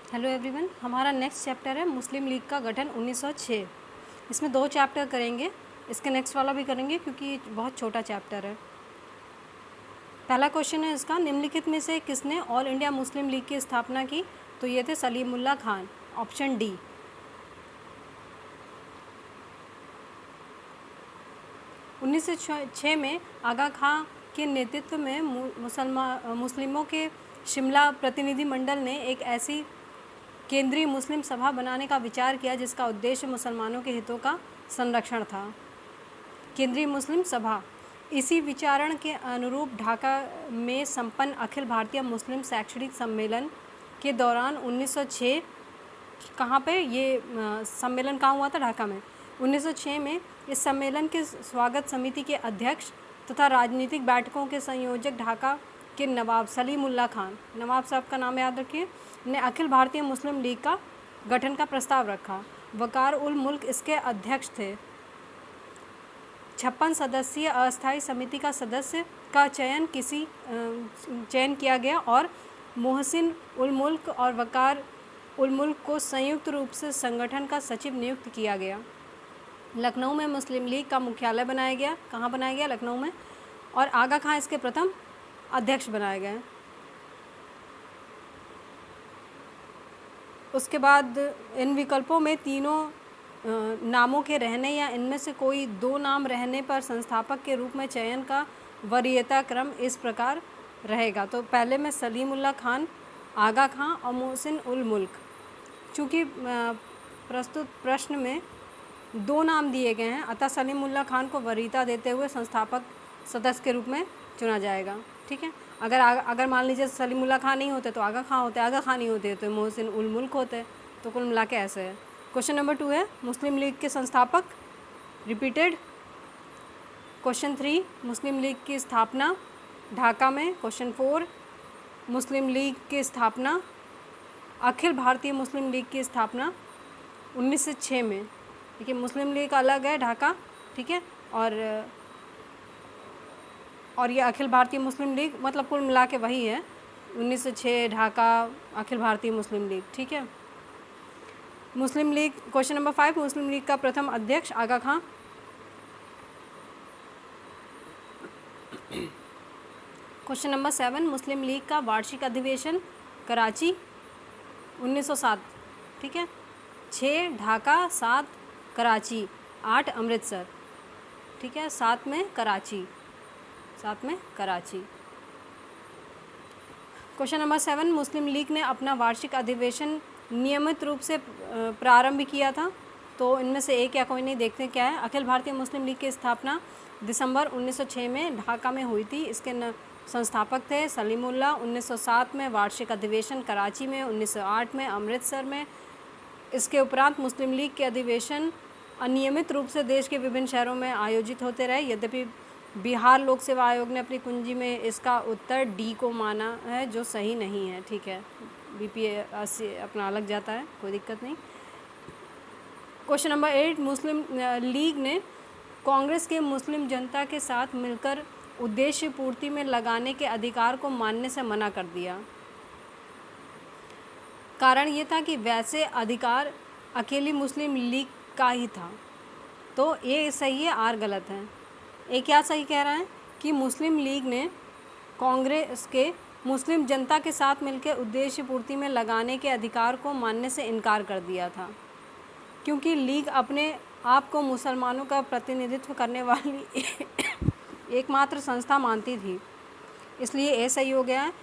Hello everyone, हमारा next chapter है मुस्लिम league का गठन 1906। इसमें 2 चैप्टर करेंगे, इसके नेक्स्ट वाला भी करेंगे क्योंकि बहुत छोटा चैप्टर है। पहला क्वेश्चन है इसका, निम्नलिखित में से किसने ऑल इंडिया मुस्लिम लीग की स्थापना की? तो ये थे सलीमुल्लाह खान, ऑप्शन डी। उन्नीस सौ छः में आगा खां के नेतृत्व में मुस्लिमों के शिमला प्रतिनिधिमंडल ने एक ऐसी केंद्रीय मुस्लिम सभा बनाने का विचार किया जिसका उद्देश्य मुसलमानों के हितों का संरक्षण था। केंद्रीय मुस्लिम सभा इसी विचारण के अनुरूप ढाका में संपन्न अखिल भारतीय मुस्लिम शैक्षणिक सम्मेलन के दौरान 1906 कहाँ पे ये सम्मेलन कहाँ हुआ था? ढाका में। 1906 में इस सम्मेलन के स्वागत समिति के अध्यक्ष तथा राजनीतिक बैठकों के संयोजक ढाका के नवाब सलीमुल्लाह खान, नवाब साहब का नाम याद रखिए, ने अखिल भारतीय मुस्लिम लीग का गठन का प्रस्ताव रखा। वकार उल मुल्क इसके अध्यक्ष थे। 56 सदस्यीय अस्थायी समिति का सदस्य का चयन किया गया और मोहसिन उल मुल्क और वकार उल मुल्क को संयुक्त रूप से संगठन का सचिव नियुक्त किया गया। लखनऊ में मुस्लिम लीग का मुख्यालय बनाया गया। कहाँ बनाया गया? लखनऊ में। और आगा खां इसके प्रथम अध्यक्ष बनाए गए। उसके बाद इन विकल्पों में तीनों नामों के रहने या इनमें से कोई 2 नाम रहने पर संस्थापक के रूप में चयन का वरीयता क्रम इस प्रकार रहेगा। तो पहले में सलीमुल्लाह खान, आगा खां और मोहसिन उल मुल्क। चूँकि प्रस्तुत प्रश्न में 2 नाम दिए गए हैं, अतः सलीमुल्लाह खान को वरीयता देते हुए संस्थापक सदस्य के रूप में चुना जाएगा। ठीक है। अगर मान लीजिए सलीमुल्लाह खान नहीं होते तो आगा खां होते, आगा खां नहीं होते तो मोहसिन उल मुल्क होते। तो कुल मिला के ऐसे है। क्वेश्चन नंबर 2 है मुस्लिम लीग के संस्थापक, रिपीटेड। क्वेश्चन 3 मुस्लिम लीग की स्थापना ढाका में। क्वेश्चन 4 मुस्लिम लीग की स्थापना, अखिल भारतीय मुस्लिम लीग की स्थापना 1906 में। देखिए मुस्लिम लीग अलग है ढाका, ठीक है, और ये अखिल भारतीय मुस्लिम लीग, मतलब कुल मिला के वही है। 1906 ढाका, अखिल भारतीय मुस्लिम लीग। ठीक है। मुस्लिम लीग, क्वेश्चन नंबर 5 मुस्लिम लीग का प्रथम अध्यक्ष आगा खां। क्वेश्चन नंबर 7 मुस्लिम लीग का वार्षिक अधिवेशन कराची 1907। ठीक है। 6 ढाका, 7 कराची, 8 अमृतसर। ठीक है। 7 में कराची। क्वेश्चन नंबर 7 मुस्लिम लीग ने अपना वार्षिक अधिवेशन नियमित रूप से प्रारंभ किया था। तो इनमें से एक या कोई नहीं, देखते क्या है। अखिल भारतीय मुस्लिम लीग की स्थापना दिसंबर 1906 में ढाका में हुई थी। इसके संस्थापक थे सलीमुल्लाह। 1907 में वार्षिक अधिवेशन कराची में, 1908 में अमृतसर में। इसके उपरांत मुस्लिम लीग के अधिवेशन अनियमित रूप से देश के विभिन्न शहरों में आयोजित होते रहे। यद्यपि बिहार लोक सेवा आयोग ने अपनी कुंजी में इसका उत्तर डी को माना है, जो सही नहीं है। ठीक है। बीपीएससी अपना अलग जाता है, कोई दिक्कत नहीं। क्वेश्चन नंबर 8 मुस्लिम लीग ने कांग्रेस के मुस्लिम जनता के साथ मिलकर उद्देश्य पूर्ति में लगाने के अधिकार को मानने से मना कर दिया। कारण ये था कि वैसे अधिकार अकेली मुस्लिम लीग का ही था। तो ये सही है, आर गलत है। एक क्या सही कह रहा है कि मुस्लिम लीग ने कांग्रेस के मुस्लिम जनता के साथ मिलकर उद्देश्य पूर्ति में लगाने के अधिकार को मानने से इनकार कर दिया था, क्योंकि लीग अपने आप को मुसलमानों का प्रतिनिधित्व करने वाली एकमात्र संस्था मानती थी। इसलिए ये सही हो गया है।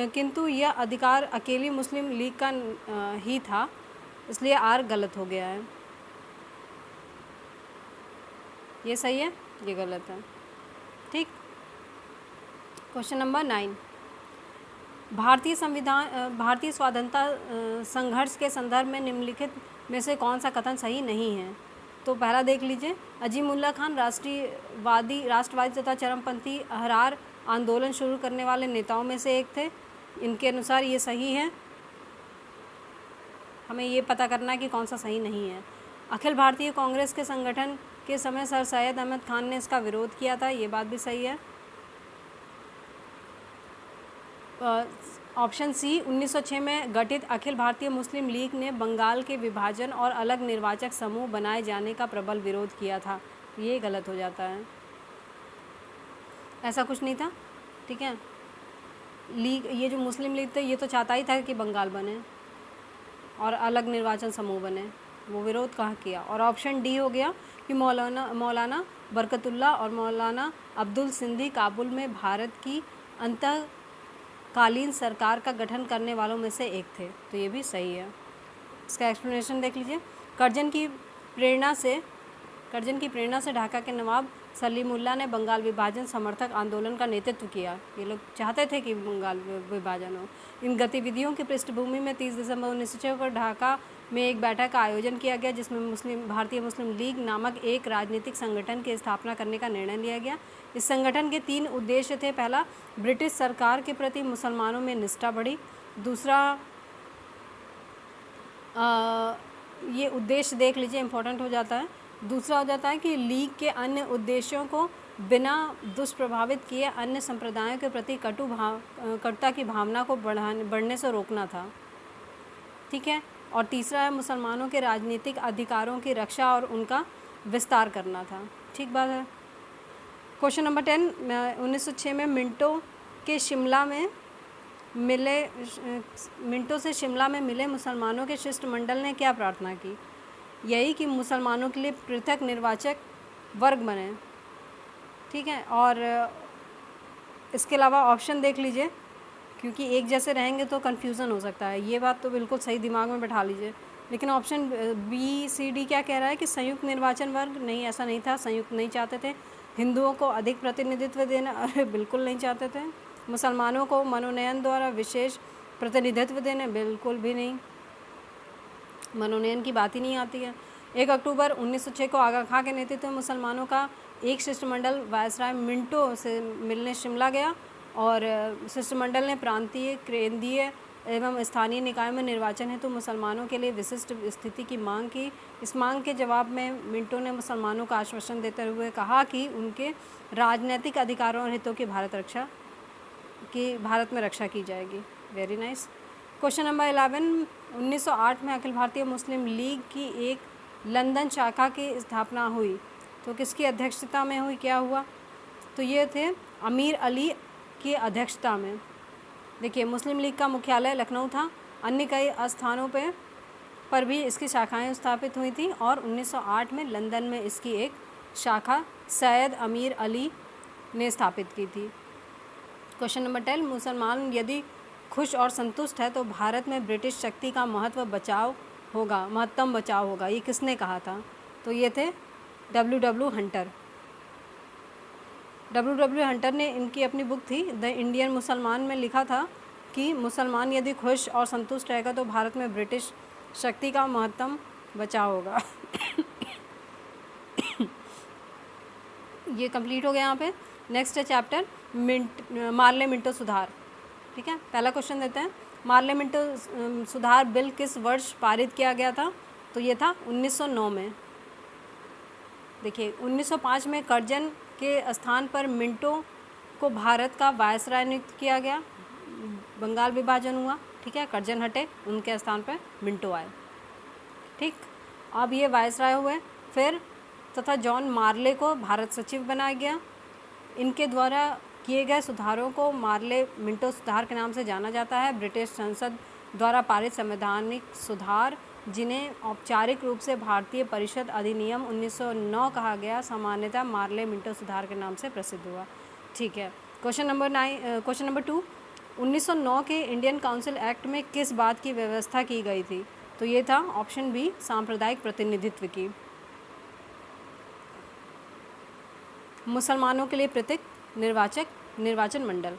किंतु यह अधिकार अकेली मुस्लिम लीग का ही था, इसलिए आर गलत हो गया है। ये सही है, ये गलत है। ठीक। क्वेश्चन नंबर 9 भारतीय स्वाधीनता संघर्ष के संदर्भ में निम्नलिखित में से कौन सा कथन सही नहीं है? तो पहला देख लीजिए, अजीमुल्लाह खान राष्ट्रवादी तथा चरमपंथी अहरार आंदोलन शुरू करने वाले नेताओं में से एक थे। इनके अनुसार ये सही है। हमें ये पता करना है कि कौन सा सही नहीं है। अखिल भारतीय कांग्रेस के संगठन के समय सर सैयद अहमद खान ने इसका विरोध किया था, ये बात भी सही है। ऑप्शन सी, 1906 में गठित अखिल भारतीय मुस्लिम लीग ने बंगाल के विभाजन और अलग निर्वाचक समूह बनाए जाने का प्रबल विरोध किया था। ये गलत हो जाता है, ऐसा कुछ नहीं था। ठीक है, लीग, ये जो मुस्लिम लीग थे ये तो चाहता ही था कि बंगाल बने और अलग निर्वाचन समूह बने, वो विरोध कहाँ किया। और ऑप्शन डी हो गया कि मौलाना बरकतुल्ला और मौलाना अब्दुल सिंधी काबुल में भारत की अंतकालीन सरकार का गठन करने वालों में से एक थे। तो ये भी सही है। इसका एक्सप्लेनेशन देख लीजिए। कर्जन की प्रेरणा से ढाका के नवाब सलीमुल्लाह ने बंगाल विभाजन समर्थक आंदोलन का नेतृत्व किया। ये लोग चाहते थे कि बंगाल विभाजन हो। इन गतिविधियों की पृष्ठभूमि में 30 दिसंबर 1906 को ढाका में एक बैठक का आयोजन किया गया, जिसमें भारतीय मुस्लिम लीग नामक एक राजनीतिक संगठन की स्थापना करने का निर्णय लिया गया। इस संगठन के 3 उद्देश्य थे। पहला, ब्रिटिश सरकार के प्रति मुसलमानों में निष्ठा बढ़ी। दूसरा, ये उद्देश्य देख लीजिए, इम्पोर्टेंट हो जाता है। दूसरा हो जाता है कि लीग के अन्य उद्देश्यों को बिना दुष्प्रभावित किए अन्य संप्रदायों के प्रति कटुता की भावना को बढ़ने से रोकना था। ठीक है। और तीसरा है मुसलमानों के राजनीतिक अधिकारों की रक्षा और उनका विस्तार करना था। ठीक बात है। क्वेश्चन नंबर 10, 1906 में मिंटो से शिमला में मिले मुसलमानों के शिष्टमंडल ने क्या प्रार्थना की? यही कि मुसलमानों के लिए पृथक निर्वाचक वर्ग बने। ठीक है। और इसके अलावा ऑप्शन देख लीजिए, क्योंकि एक जैसे रहेंगे तो कन्फ्यूज़न हो सकता है। ये बात तो बिल्कुल सही दिमाग में बैठा लीजिए। लेकिन ऑप्शन बी सी डी क्या कह रहा है कि संयुक्त निर्वाचन वर्ग? नहीं, ऐसा नहीं था। संयुक्त नहीं चाहते थे। हिंदुओं को अधिक प्रतिनिधित्व देना? अरे बिल्कुल नहीं चाहते थे। मुसलमानों को मनोनयन द्वारा विशेष प्रतिनिधित्व देने? बिल्कुल भी नहीं, मनोनयन की बात ही नहीं आती है। 1 अक्टूबर 1906 को आगा खां के नेतृत्व में मुसलमानों का एक शिष्टमंडल वायसराय मिंटो से मिलने शिमला गया और शिष्टमंडल ने प्रांतीय, केंद्रीय एवं स्थानीय निकाय में निर्वाचन हेतु मुसलमानों के लिए विशिष्ट स्थिति की मांग की। इस मांग के जवाब में मिंटो ने मुसलमानों को आश्वासन देते हुए कहा कि उनके राजनीतिक अधिकारों और हितों की भारत में रक्षा की जाएगी। Very nice. क्वेश्चन नंबर 11, 1908 में अखिल भारतीय मुस्लिम लीग की एक लंदन शाखा की स्थापना हुई। तो किसकी अध्यक्षता में हुई, क्या हुआ? तो ये थे अमीर अली की अध्यक्षता में। देखिए, मुस्लिम लीग का मुख्यालय लखनऊ था। अन्य कई स्थानों पर भी इसकी शाखाएं स्थापित हुई थी और 1908 में लंदन में इसकी एक शाखा सैयद अमीर अली ने स्थापित की थी। क्वेश्चन नंबर 10, मुसलमान यदि खुश और संतुष्ट है तो भारत में ब्रिटिश शक्ति का महत्तम बचाव होगा। ये किसने कहा था? तो ये थे W.W. हंटर। W.W. हंटर ने, इनकी अपनी बुक थी द इंडियन मुसलमान में लिखा था कि मुसलमान यदि खुश और संतुष्ट रहेगा तो भारत में ब्रिटिश शक्ति का महत्तम बचाव होगा। ये कंप्लीट हो गया यहाँ पे। नेक्स्ट है चैप्टर मार्ले मिंटो सुधार। ठीक है, पहला क्वेश्चन देते हैं। मार्ले मिंटो सुधार बिल किस वर्ष पारित किया गया था? तो ये था 1909 में। देखिए, 1905 में कर्जन के स्थान पर मिंटो को भारत का वायसराय नियुक्त किया गया। बंगाल विभाजन हुआ। ठीक है, कर्जन हटे, उनके स्थान पर मिंटो आए। ठीक, अब ये वायसराय हुए। फिर तथा जॉन मार्ले को भारत सचिव बनाया गया। इनके द्वारा किए गए सुधारों को मार्ले मिंटो सुधार के नाम से जाना जाता है। ब्रिटिश संसद द्वारा पारित संवैधानिक सुधार, जिन्हें औपचारिक रूप से भारतीय परिषद अधिनियम 1909 कहा गया, सामान्यतः मार्ले मिंटो सुधार के नाम से प्रसिद्ध हुआ। ठीक है। क्वेश्चन नंबर 2, 1909 के इंडियन काउंसिल एक्ट में किस बात की व्यवस्था की गई थी? तो ये था ऑप्शन बी, सांप्रदायिक प्रतिनिधित्व की। मुसलमानों के लिए पृथक निर्वाचन मंडल।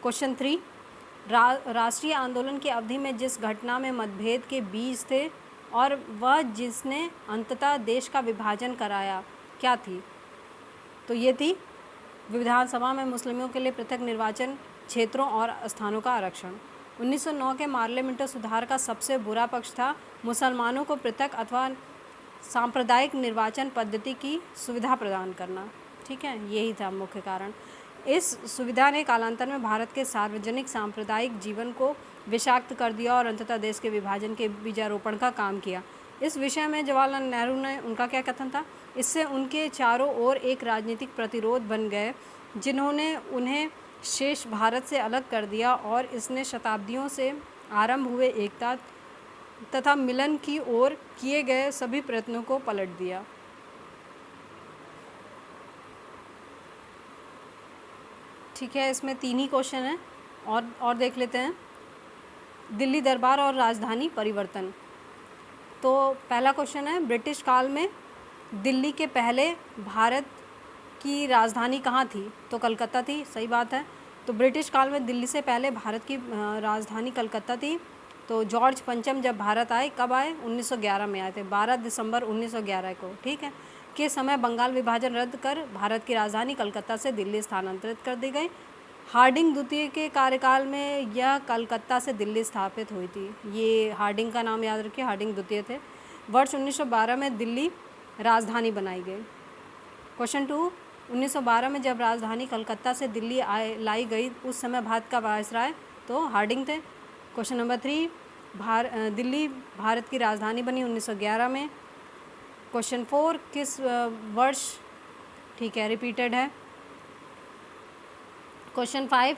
क्वेश्चन 3, राष्ट्रीय आंदोलन की अवधि में जिस घटना में मतभेद के बीज थे और वह जिसने अंततः देश का विभाजन कराया, क्या थी? तो ये थी विधानसभा में मुस्लिमों के लिए पृथक निर्वाचन क्षेत्रों और स्थानों का आरक्षण। 1909 के मार्ले मिंटो सुधार का सबसे बुरा पक्ष था मुसलमानों को पृथक अथवा सांप्रदायिक निर्वाचन पद्धति की सुविधा प्रदान करना। ठीक है, यही था मुख्य कारण। इस सुविधा ने कालांतर में भारत के सार्वजनिक सांप्रदायिक जीवन को विषाक्त कर दिया और अंततः देश के विभाजन के बीजारोपण का काम किया। इस विषय में जवाहरलाल नेहरू ने, उनका क्या कथन था? इससे उनके चारों ओर एक राजनीतिक प्रतिरोध बन गए जिन्होंने उन्हें शेष भारत से अलग कर दिया और इसने शताब्दियों से आरंभ हुए एकता तथा मिलन की ओर किए गए सभी प्रयत्नों को पलट दिया। ठीक है, इसमें 3 ही क्वेश्चन हैं और देख लेते हैं। दिल्ली दरबार और राजधानी परिवर्तन। तो पहला क्वेश्चन है, ब्रिटिश काल में दिल्ली के पहले भारत की राजधानी कहाँ थी? तो कलकत्ता थी, सही बात है। तो ब्रिटिश काल में दिल्ली से पहले भारत की राजधानी कलकत्ता थी। तो जॉर्ज पंचम जब भारत आए, कब आए? 1911 में आए थे, 12 दिसंबर 1911 को, ठीक है, के समय बंगाल विभाजन रद्द कर भारत की राजधानी कलकत्ता से दिल्ली स्थानांतरित कर दी गई। हार्डिंग द्वितीय के कार्यकाल में यह कलकत्ता से दिल्ली स्थापित हुई थी। ये हार्डिंग का नाम याद रखिए, हार्डिंग द्वितीय थे। वर्ष 1912 में दिल्ली राजधानी बनाई गई। क्वेश्चन 2, 1912 में जब राजधानी कलकत्ता से दिल्ली लाई गई, उस समय भारत का वायसराय तो हार्डिंग थे। क्वेश्चन नंबर 3, दिल्ली भारत की राजधानी बनी 1911 में। क्वेश्चन 4, किस वर्ष? ठीक है, रिपीटेड है। Question 5,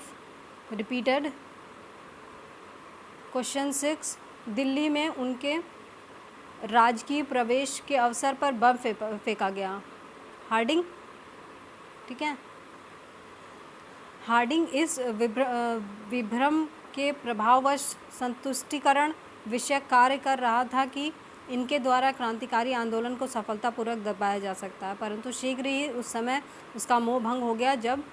repeated. क्वेश्चन 6, दिल्ली में उनके राजकीय प्रवेश के अवसर पर बम फेंका गया। हार्डिंग, ठीक है। हार्डिंग इस विभ्रम के प्रभाववश संतुष्टिकरण विषय कार्य कर रहा था कि इनके द्वारा क्रांतिकारी आंदोलन को सफलतापूर्वक दबाया जा सकता है, परंतु शीघ्र ही उस समय उसका मोह भंग हो गया जब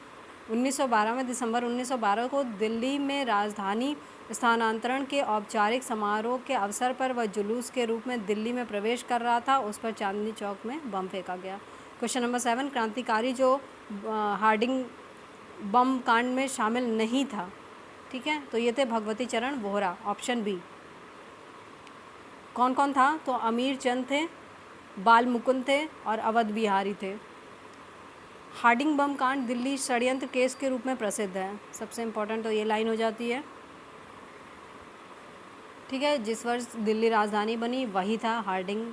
1912 में दिसंबर 1912 को दिल्ली में राजधानी स्थानांतरण के औपचारिक समारोह के अवसर पर वह जुलूस के रूप में दिल्ली में प्रवेश कर रहा था, उस पर चांदनी चौक में बम फेंका गया। क्वेश्चन नंबर 7, क्रांतिकारी जो हार्डिंग बम कांड में शामिल नहीं था, ठीक है, तो ये थे भगवती चरण वोहरा, ऑप्शन बी। कौन कौन था? तो अमीर चंद थे, बाल मुकुंद थे और अवध बिहारी थे। हार्डिंग बम कांड दिल्ली षड्यंत्र केस के रूप में प्रसिद्ध है। सबसे इम्पोर्टेंट तो ये लाइन हो जाती है, ठीक है। जिस वर्ष दिल्ली राजधानी बनी वही था हार्डिंग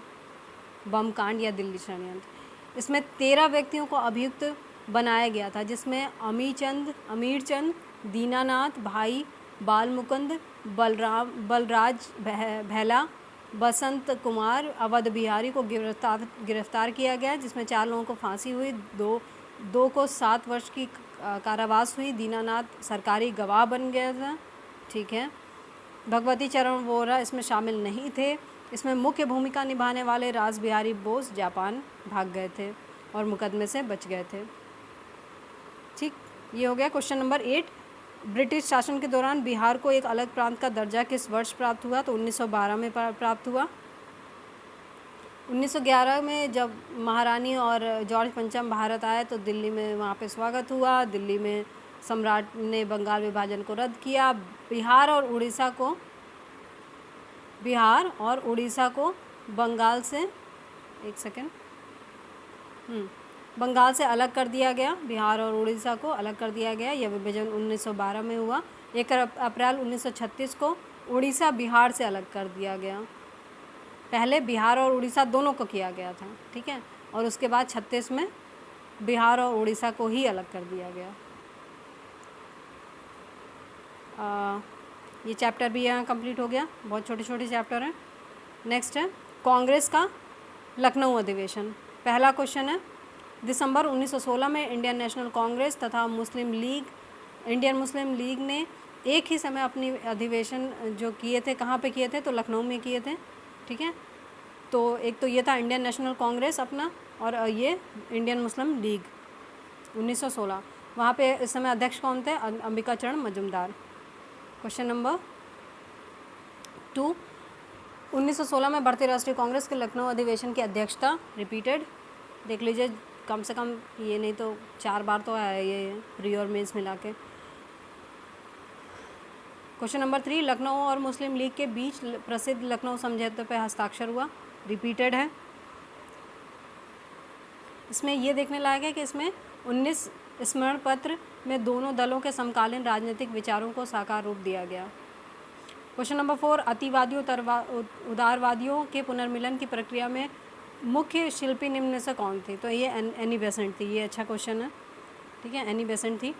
बम कांड या दिल्ली षड्यंत्र। इसमें 13 व्यक्तियों को अभियुक्त बनाया गया था, जिसमें अमीर चंद, दीनानाथ, भाई बाल मुकुंद, बलराज भैला, बसंत कुमार, अवध बिहारी को गिरफ्तार किया गया, जिसमें 4 लोगों को फांसी हुई, दो को 7 वर्ष की कारावास हुई। दीनानाथ सरकारी गवाह बन गया था, ठीक है। भगवती चरण वोहरा इसमें शामिल नहीं थे। इसमें मुख्य भूमिका निभाने वाले रास बिहारी बोस जापान भाग गए थे और मुकदमे से बच गए थे, ठीक। ये हो गया क्वेश्चन नंबर 8। ब्रिटिश शासन के दौरान बिहार को एक अलग प्रांत का दर्जा किस वर्ष प्राप्त हुआ? तो 1912 में प्राप्त हुआ। 1911 में जब महारानी और जॉर्ज पंचम भारत आए तो दिल्ली में वहाँ पे स्वागत हुआ। दिल्ली में सम्राट ने बंगाल विभाजन को रद्द किया। बिहार और उड़ीसा को बंगाल से बंगाल से अलग कर दिया गया। बिहार और उड़ीसा को अलग कर दिया गया। यह विभाजन 1912 में हुआ। 1 अप्रैल 1936 को उड़ीसा बिहार से अलग कर दिया गया। पहले बिहार और उड़ीसा दोनों को किया गया था, ठीक है, और उसके बाद 36 में बिहार और उड़ीसा को ही अलग कर दिया गया। ये चैप्टर भी यहाँ कंप्लीट हो गया। बहुत छोटे छोटे चैप्टर हैं। नेक्स्ट है कांग्रेस का लखनऊ अधिवेशन। पहला क्वेश्चन है, दिसंबर 1916 में इंडियन नेशनल कांग्रेस तथा इंडियन मुस्लिम लीग ने एक ही समय अपनी अधिवेशन जो किए थे, कहाँ पे किए थे? तो लखनऊ में किए थे, ठीक है। तो एक तो ये था इंडियन नेशनल कांग्रेस अपना, और ये इंडियन मुस्लिम लीग 1916। वहाँ पे इस समय अध्यक्ष कौन थे? अंबिका चरण मजूमदार। क्वेश्चन नंबर 2, 1916 में बढ़ती राष्ट्रीय कांग्रेस के लखनऊ अधिवेशन की अध्यक्षता, रिपीटेड, देख लीजिए, कम से कम ये नहीं तो 4 बार तो आया ये प्री और मेंस मिला के। क्वेश्चन नंबर 3, लखनऊ और मुस्लिम लीग के बीच प्रसिद्ध लखनऊ समझौते पर हस्ताक्षर हुआ, रिपीटेड है। इसमें ये देखने लायक है कि इसमें 19 स्मरण पत्र में दोनों दलों के समकालीन राजनीतिक विचारों को साकार रूप दिया गया। क्वेश्चन नंबर 4, अतिवादियों उदारवादियों के पुनर्मिलन की प्रक्रिया में मुख्य शिल्पी निम्न में से कौन थी? तो ये एनी बेसेंट थी। ये अच्छा क्वेश्चन है, ठीक है, एनी बेसेंट थी।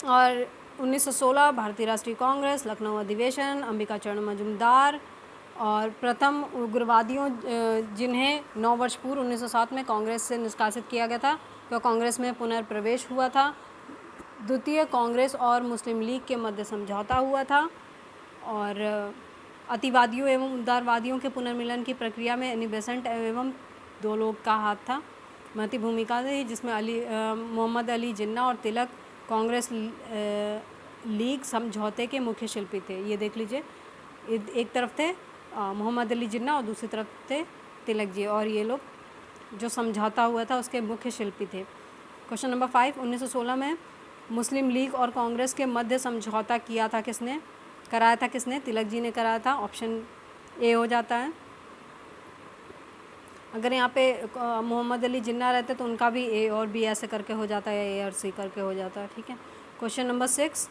और 1916 भारतीय राष्ट्रीय कांग्रेस, लखनऊ अधिवेशन, अंबिका चरण मजूमदार और प्रथम उग्रवादियों जिन्हें 9 वर्ष पूर्व 1907 में कांग्रेस से निष्कासित किया गया था, तो कांग्रेस में पुनर्प्रवेश हुआ था। द्वितीय, कांग्रेस और मुस्लिम लीग के मध्य समझौता हुआ था। और अतिवादियों एवं उदारवादियों के पुनर्मिलन की प्रक्रिया में एनी बेसेंट एवं 2 लोग का हाथ था, महती भूमिका थी, जिसमें मोहम्मद अली जिन्ना और तिलक कांग्रेस लीग समझौते के मुख्य शिल्पी थे। ये देख लीजिए, एक तरफ थे मोहम्मद अली जिन्ना और दूसरी तरफ थे तिलक जी, और ये लोग जो समझौता हुआ था उसके मुख्य शिल्पी थे। क्वेश्चन नंबर 5, 1916 में मुस्लिम लीग और कांग्रेस के मध्य समझौता किया था किसने, कराया था किसने? तिलक जी ने कराया था। ऑप्शन ए हो जाता है। अगर यहाँ पे मोहम्मद अली जिन्ना रहते तो उनका भी ए और बी ऐसे करके हो जाता है, ए और सी करके हो जाता है, ठीक है। क्वेश्चन नंबर 6,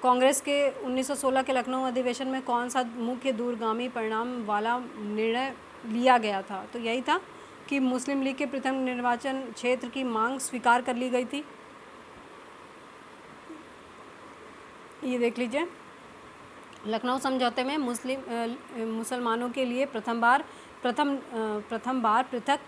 कांग्रेस के 1916 के लखनऊ अधिवेशन में कौन सा मुख्य दूरगामी परिणाम वाला निर्णय लिया गया था? तो यही था कि मुस्लिम लीग के प्रथम निर्वाचन क्षेत्र की मांग स्वीकार कर ली गई थी। ये देख लीजिए, लखनऊ समझौते में मुसलमानों के लिए प्रथम बार पृथक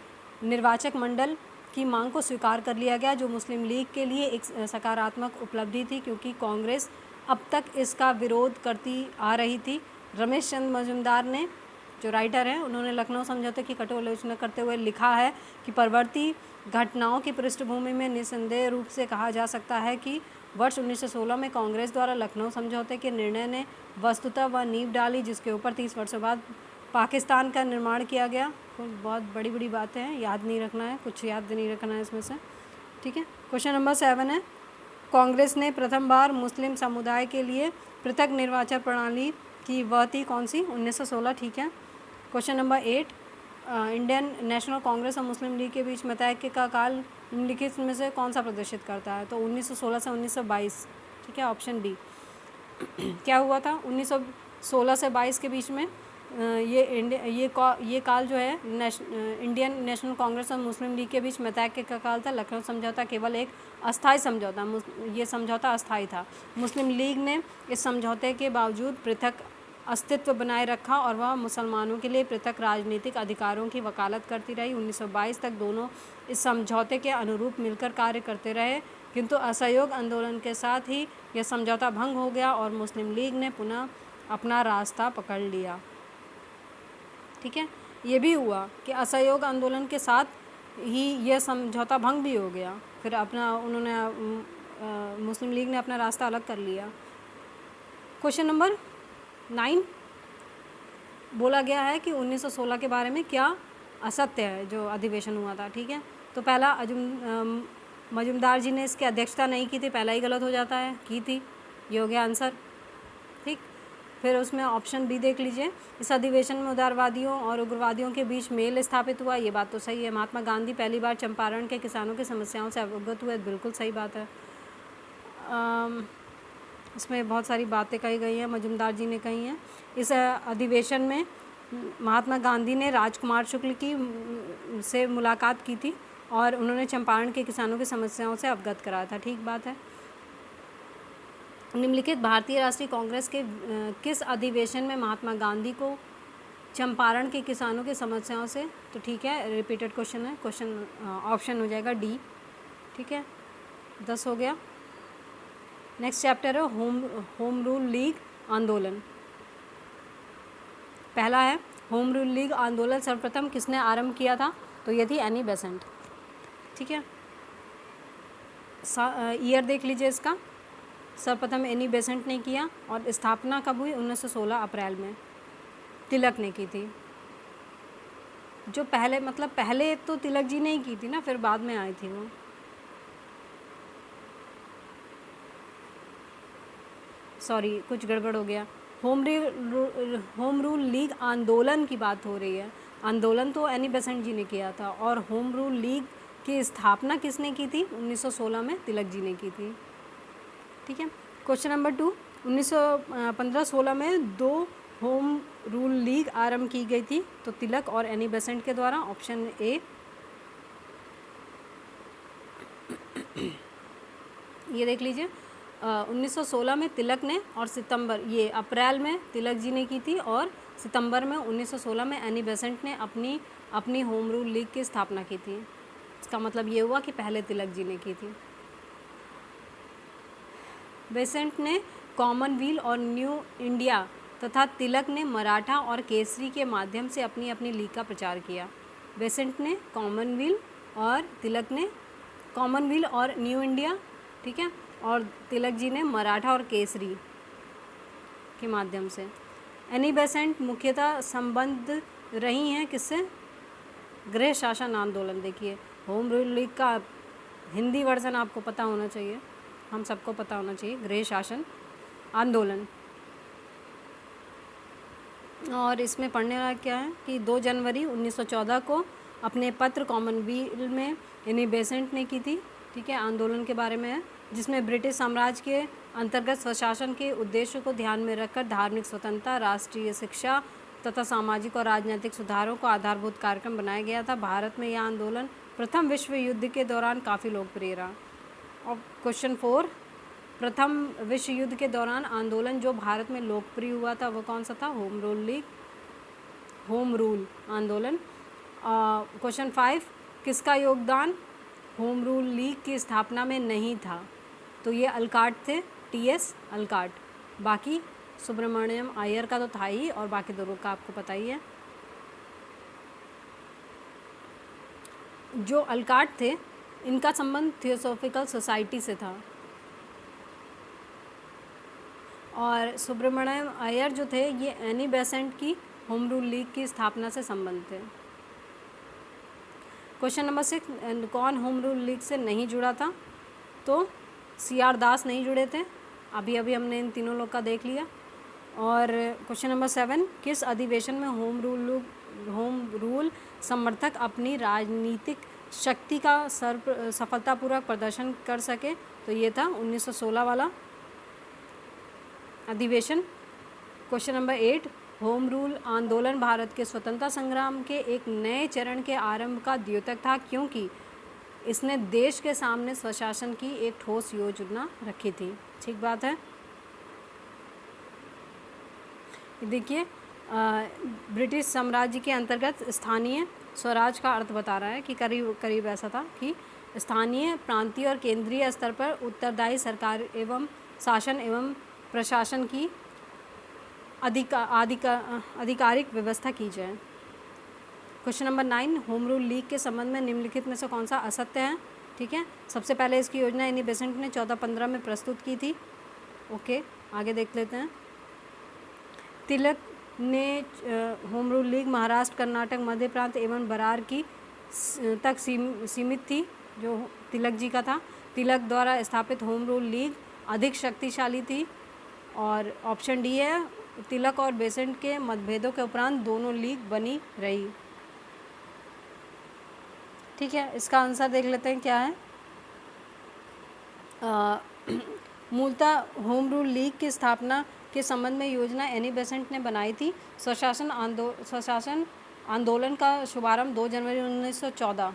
निर्वाचक मंडल की मांग को स्वीकार कर लिया गया, जो मुस्लिम लीग के लिए एक सकारात्मक उपलब्धि थी, क्योंकि कांग्रेस अब तक इसका विरोध करती आ रही थी। रमेश चंद्र मजूमदार ने, जो राइटर हैं, उन्होंने लखनऊ समझौते की कठोर आलोचना करते हुए लिखा है कि परवर्ती घटनाओं की पृष्ठभूमि में निस्संदेह रूप से कहा जा सकता है कि वर्ष 1916 में कांग्रेस द्वारा लखनऊ समझौते के निर्णय ने वस्तुतः वह नींव डाली जिसके ऊपर 30 वर्षों बाद पाकिस्तान का निर्माण किया गया। कुछ बहुत बड़ी बड़ी बातें हैं, याद नहीं रखना है, कुछ याद नहीं रखना है इसमें से, ठीक है। क्वेश्चन नंबर 7 है, कांग्रेस ने प्रथम बार मुस्लिम समुदाय के लिए पृथक निर्वाचन प्रणाली की, वह थी कौन सी? 1916, ठीक है। Question number 8, Indian national Congress और मुस्लिम लीग के बीच मतैक्य का काल निम्नलिखित में से कौन सा प्रदर्शित करता है? तो 1916 से 1922, ठीक है, ऑप्शन डी। क्या हुआ था 1916 से 22 के बीच में? ये काल जो है इंडियन नेशनल कांग्रेस और मुस्लिम लीग के बीच मतैक्य का काल था। लखनऊ समझौता केवल एक अस्थायी समझौता, ये समझौता अस्थायी था। मुस्लिम लीग ने इस समझौते के बावजूद पृथक अस्तित्व बनाए रखा और वह मुसलमानों के लिए पृथक राजनीतिक अधिकारों की वकालत करती रही। 1922 तक दोनों इस समझौते के अनुरूप मिलकर कार्य करते रहे, किंतु असहयोग आंदोलन के साथ ही यह समझौता भंग हो गया और मुस्लिम लीग ने पुनः अपना रास्ता पकड़ लिया, ठीक है। ये भी हुआ कि असहयोग आंदोलन के साथ ही यह समझौता भंग भी हो गया, फिर मुस्लिम लीग ने अपना रास्ता अलग कर लिया। क्वेश्चन नंबर 9, बोला गया है कि 1916 के बारे में क्या असत्य है जो अधिवेशन हुआ था, ठीक है। तो पहला, मजूमदार जी ने इसकी अध्यक्षता नहीं की थी, पहला ही गलत हो जाता है, की थी, ये हो गया आंसर, ठीक। फिर उसमें ऑप्शन बी देख लीजिए, इस अधिवेशन में उदारवादियों और उग्रवादियों के बीच मेल स्थापित हुआ, ये बात तो सही है। महात्मा गांधी पहली बार चंपारण के किसानों की समस्याओं से अवगत हुए, बिल्कुल सही बात है। इसमें बहुत सारी बातें कही गई हैं, मजूमदार जी ने कही हैं। इस अधिवेशन में महात्मा गांधी ने राजकुमार शुक्ल से मुलाकात की थी और उन्होंने चंपारण के किसानों की समस्याओं से अवगत कराया था, ठीक बात है। निम्नलिखित भारतीय राष्ट्रीय कांग्रेस के किस अधिवेशन में महात्मा गांधी को चंपारण के किसानों की समस्याओं से, तो ठीक है, रिपीटेड क्वेश्चन है, ऑप्शन हो जाएगा डी, ठीक है, 10 हो गया। नेक्स्ट चैप्टर है होम रूल लीग आंदोलन। पहला है होम रूल लीग आंदोलन सर्वप्रथम किसने आरंभ किया था? तो ये थी एनी बेसेंट, ठीक है। ईयर देख लीजिए इसका, सर्वप्रथम एनी बेसेंट ने किया और स्थापना कब हुई? 1916 अप्रैल में तिलक ने की थी। जो पहले तो तिलक जी ने ही की थी ना, फिर बाद में आई थी वो। सॉरी, कुछ गड़बड़ हो गया। होम रूल लीग आंदोलन की बात हो रही है, आंदोलन तो एनी बेसेंट जी ने किया था और होम रूल लीग की स्थापना किसने की थी? 1916 में तिलक जी ने की थी। ठीक है। क्वेश्चन नंबर 2, 1915-16 में 2 होम रूल लीग आरंभ की गई थी, तो तिलक और एनी बेसेंट के द्वारा। ऑप्शन ए ये देख लीजिए, 1916 में तिलक ने और अप्रैल में तिलक जी ने की थी, और सितंबर में 1916 में एनी बेसेंट ने अपनी होम रूल लीग की स्थापना की थी। इसका मतलब ये हुआ कि पहले तिलक जी ने की थी। बेसेंट ने कॉमनवेल्थ और न्यू इंडिया तथा तिलक ने मराठा और केसरी के माध्यम से अपनी अपनी लीग का प्रचार किया। बेसेंट ने कॉमनवेल्थ और तिलक ने कॉमनवेल्थ और न्यू इंडिया, ठीक है, और तिलक जी ने मराठा और केसरी के माध्यम से। एनी बेसेंट मुख्यतः संबंध रही हैं किससे? गृह शासन आंदोलन। देखिए, होम रूल लीग का हिंदी वर्जन आपको पता होना चाहिए, हम सबको पता होना चाहिए, गृह शासन आंदोलन। और इसमें पढ़ने वाला क्या है कि 2 जनवरी 1914 को अपने पत्र कॉमनवेल्थ में एनी बेसेंट ने की थी, ठीक है, आंदोलन के बारे में है, जिसमें ब्रिटिश साम्राज्य के अंतर्गत स्वशासन के उद्देश्य को ध्यान में रखकर धार्मिक स्वतंत्रता, राष्ट्रीय शिक्षा तथा सामाजिक और राजनीतिक सुधारों को आधारभूत कार्यक्रम बनाया गया था। भारत में यह आंदोलन प्रथम विश्व युद्ध के दौरान काफ़ी लोकप्रिय रहा। और क्वेश्चन 4, प्रथम विश्व युद्ध के दौरान आंदोलन जो भारत में लोकप्रिय हुआ था वो कौन सा था? होम रूल आंदोलन। क्वेश्चन 5, किसका योगदान होम रूल लीग की स्थापना में नहीं था? तो ये अल्काट थे, टीएस अल्काट। बाकी सुब्रमण्यम अय्यर का तो था ही, और बाकी दोनों का आपको पता ही है। जो अल्काट थे इनका संबंध थियोसॉफिकल सोसाइटी से था, और सुब्रमण्यम अय्यर जो थे ये एनी बेसेंट की होम रूल लीग की स्थापना से संबंध थे। क्वेश्चन नंबर 6, कौन होम रूल लीग से नहीं जुड़ा था? तो CR दास नहीं जुड़े थे, अभी हमने इन तीनों लोग का देख लिया। और क्वेश्चन नंबर 7, किस अधिवेशन में होम रूल समर्थक अपनी राजनीतिक शक्ति का सफलतापूर्वक प्रदर्शन कर सके? तो ये था 1916 वाला अधिवेशन। क्वेश्चन नंबर 8, होम रूल आंदोलन भारत के स्वतंत्रता संग्राम के एक नए चरण के आरंभ का द्योतक था, क्योंकि इसने देश के सामने स्वशासन की एक ठोस योजना रखी थी। ठीक बात है। देखिए, ब्रिटिश साम्राज्य के अंतर्गत स्थानीय स्वराज का अर्थ बता रहा है कि करीब ऐसा था कि स्थानीय, प्रांतीय और केंद्रीय स्तर पर उत्तरदायी सरकार एवं शासन एवं प्रशासन की आधिकारिक व्यवस्था की जाए। Question number 9, home rule league के संबंध में निम्नलिखित में से कौन सा असत्य है? ठीक है, सबसे पहले इसकी योजना एनी बेसेंट ने 1415 में प्रस्तुत की थी। ओके, आगे देख लेते हैं। तिलक ने home rule league Maharashtra, Karnataka, Madhya Prant एवं बरार की तक सीमित थी, जो तिलक जी का था। तिलक द्वारा स्थापित होम रूल लीग अधिक शक्तिशाली थी। और ऑप्शन डी है, तिलक और बेसेंट के मतभेदों के उपरांत दोनों लीग बनी रही। ठीक है, इसका आंसर देख लेते हैं क्या है। मूलतः होम रूल लीग की स्थापना के संबंध में योजना एनी बेसेंट ने बनाई थी। स्वशासन आंदोलन का शुभारंभ 2 जनवरी 1914,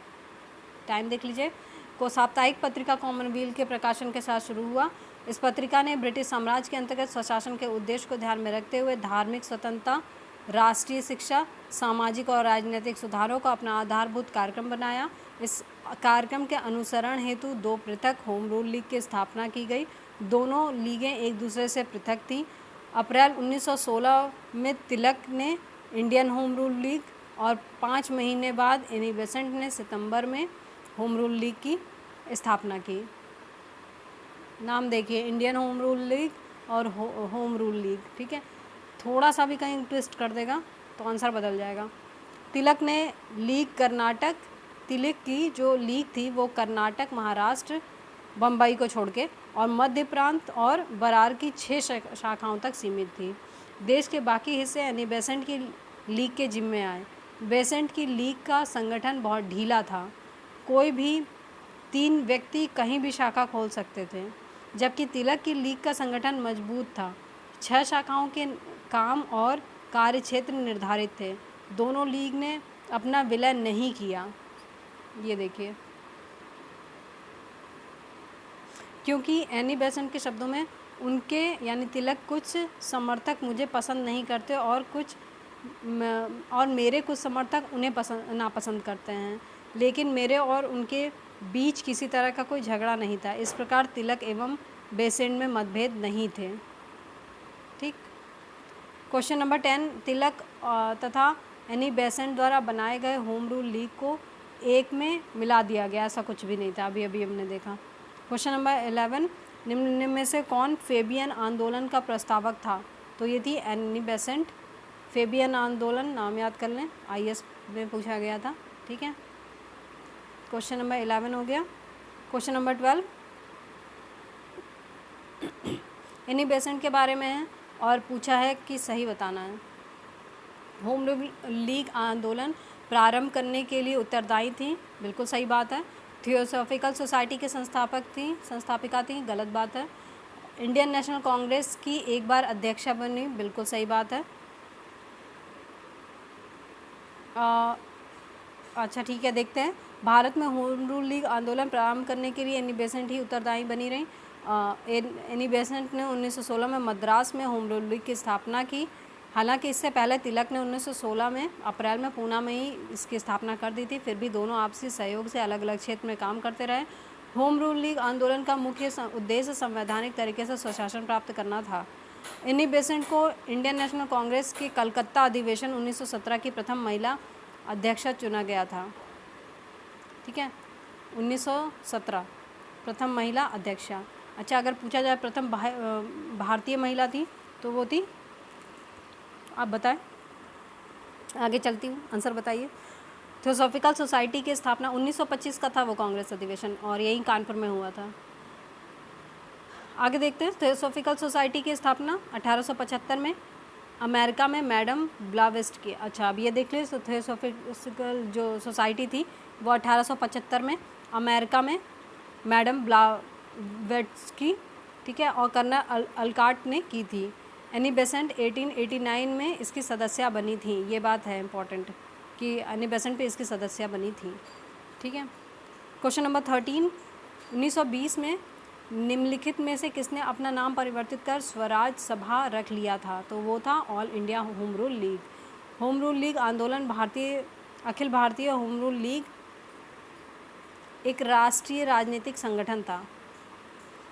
टाइम देख लीजिए, को साप्ताहिक पत्रिका कॉमनवेल्थ के प्रकाशन के साथ शुरू हुआ। इस पत्रिका ने ब्रिटिश साम्राज्य के अंतर्गत स्वशासन के उद्देश्य को ध्यान में रखते हुए धार्मिक स्वतंत्रता, राष्ट्रीय शिक्षा, सामाजिक और राजनीतिक सुधारों का अपना आधारभूत कार्यक्रम बनाया। इस कार्यक्रम के अनुसरण हेतु 2 पृथक होम रूल लीग की स्थापना की गई। दोनों लीगें एक दूसरे से पृथक थीं। अप्रैल 1916 में तिलक ने इंडियन होम रूल लीग और 5 महीने बाद एनी बेसेंट ने सितंबर में होम रूल लीग की स्थापना की। नाम देखिए, इंडियन होम रूल लीग और होम रूल लीग। ठीक है, थोड़ा सा भी कहीं ट्विस्ट कर देगा तो आंसर बदल जाएगा। तिलक की जो लीग थी वो कर्नाटक, महाराष्ट्र, बम्बई को छोड़ के और मध्य प्रांत और बरार की 6 शाखाओं तक सीमित थी। देश के बाकी हिस्से यानी बेसेंट की लीग के जिम्मे आए। बेसेंट की लीग का संगठन बहुत ढीला था। कोई भी 3 व्यक्ति कहीं भी शाखा खोल सकते थे, जबकि तिलक की लीग का संगठन मजबूत था। 6 शाखाओं के काम और कार्यक्षेत्र निर्धारित थे। दोनों लीग ने अपना विलय नहीं किया। ये देखिए, क्योंकि एनी बेसेंट के शब्दों में उनके यानी तिलक कुछ समर्थक मुझे पसंद नहीं करते और मेरे कुछ समर्थक उन्हें नापसंद करते हैं, लेकिन मेरे और उनके बीच किसी तरह का कोई झगड़ा नहीं था। इस प्रकार तिलक एवं बेसेंट में मतभेद नहीं थे। ठीक। क्वेश्चन नंबर 10, तिलक तथा एनी बेसेंट द्वारा बनाए गए होम रूल लीग को एक में मिला दिया गया, ऐसा कुछ भी नहीं था, अभी अभी हमने देखा। क्वेश्चन नंबर 11, निम्न में से कौन फेबियन आंदोलन का प्रस्तावक था? तो ये थी एनी बेसेंट। फेबियन आंदोलन नाम याद कर लें, IAS में पूछा गया था। ठीक है, क्वेश्चन नंबर 11 हो गया। क्वेश्चन नंबर 12 एनी बेसेंट के बारे में है और पूछा है कि सही बताना है। होम रूल लीग आंदोलन प्रारंभ करने के लिए उत्तरदायी थी, बिल्कुल सही बात है। थियोसॉफिकल सोसाइटी के संस्थापिका थी, गलत बात है। इंडियन नेशनल कांग्रेस की एक बार अध्यक्षा बनी, बिल्कुल सही बात है। अच्छा ठीक है, देखते हैं। भारत में होम रूल लीग आंदोलन प्रारंभ करने के लिए एनी बेसेंट ही उत्तरदायी बनी रही। एनी बेसेंट ने 1916 में मद्रास में होम रूल लीग की स्थापना की। हालांकि इससे पहले तिलक ने 1916 में अप्रैल में पूना में ही इसकी स्थापना कर दी थी। फिर भी दोनों आपसी सहयोग से अलग अलग क्षेत्र में काम करते रहे। होम रूल लीग आंदोलन का मुख्य उद्देश्य संवैधानिक तरीके से स्वशासन प्राप्त करना था। एनी बेसेंट को इंडियन नेशनल कांग्रेस के कलकत्ता अधिवेशन 1917 की प्रथम महिला अध्यक्षा चुना गया था। ठीक है, 1917 प्रथम महिला अध्यक्षा। अच्छा, अगर पूछा जाए प्रथम भारतीय महिला थी तो वो थी, आप बताएं, आगे चलती हूँ, आंसर बताइए। थियोसॉफिकल सोसाइटी की स्थापना 1925 का था वो कांग्रेस अधिवेशन, और यही कानपुर में हुआ था। आगे देखते हैं। थियोसॉफिकल सोसाइटी की स्थापना 1875 में अमेरिका में मैडम ब्लावेस्ट की। अच्छा, अब ये देख लीजिए, थियोसॉफिकल जो सोसाइटी थी वो 1875 में अमेरिका में मैडम ब्लावेस्ट की, ठीक है, और कर्नल अलकाट ने की थी। एनी बेसेंट 1889 में इसकी सदस्य बनी थी। ये बात है इम्पॉर्टेंट कि एनी बेसेंट पे इसकी सदस्य बनी थी। ठीक है, क्वेश्चन नंबर 13, 1920 में निम्नलिखित में से किसने अपना नाम परिवर्तित कर स्वराज सभा रख लिया था? तो वो था all India home rule league. Home rule league आंदोलन Akhil Bharatiya home rule league एक राष्ट्रीय राजनीतिक संगठन था।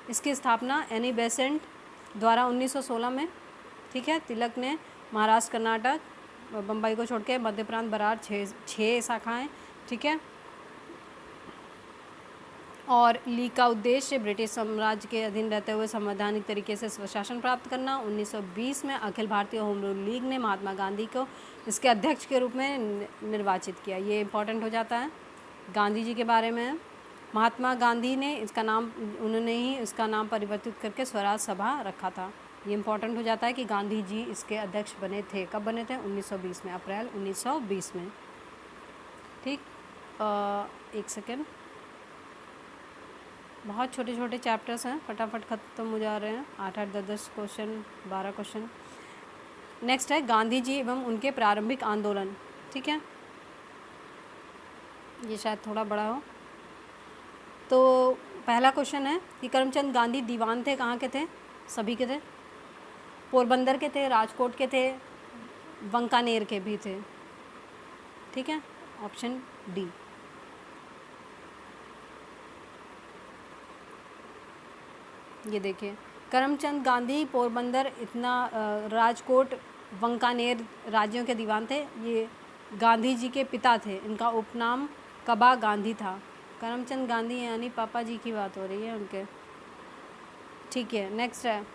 इसकी स्थापना एनी बेसेंट द्वारा 1916 में, ठीक है। तिलक ने महाराष्ट्र, कर्नाटक, बम्बई को छोड़ के मध्य प्रांत, बरार, 6 शाखाएँ, ठीक है। और लीग का उद्देश्य ब्रिटिश साम्राज्य के अधीन रहते हुए संवैधानिक तरीके से स्वशासन प्राप्त करना। 1920 में Akhil Bharatiya home rule league ने महात्मा गांधी को इसके अध्यक्ष के रूप में निर्वाचित किया। ये इम्पोर्टेंट हो जाता है, गांधी जी के बारे में। महात्मा गांधी ने उन्होंने ही इसका नाम परिवर्तित करके स्वराज सभा रखा था। ये इम्पोर्टेंट हो जाता है कि गांधी जी इसके अध्यक्ष बने थे। कब बने थे? 1920 में, अप्रैल 1920 में। ठीक, एक सेकेंड, बहुत छोटे छोटे चैप्टर्स हैं, फटाफट ख़त्म हो जा रहे हैं। 8-8, 10-10 क्वेश्चन, 12 क्वेश्चन। नेक्स्ट है गांधी जी एवं उनके प्रारंभिक आंदोलन। ठीक है, ये शायद थोड़ा बड़ा हो। तो पहला क्वेश्चन है कि करमचंद गांधी दीवान थे, कहाँ के थे? सभी के थे, पोरबंदर के थे, राजकोट के थे, बंकानेर के भी थे। ठीक है, ऑप्शन डी। ये देखिए, करमचंद गांधी पोरबंदर, राजकोट, बंकानेर राज्यों के दीवान थे। ये गांधी जी के पिता थे, इनका उपनाम कबा गांधी था। करमचंद गांधी यानी पापा जी की बात हो रही है उनके। ठीक है, नेक्स्ट है,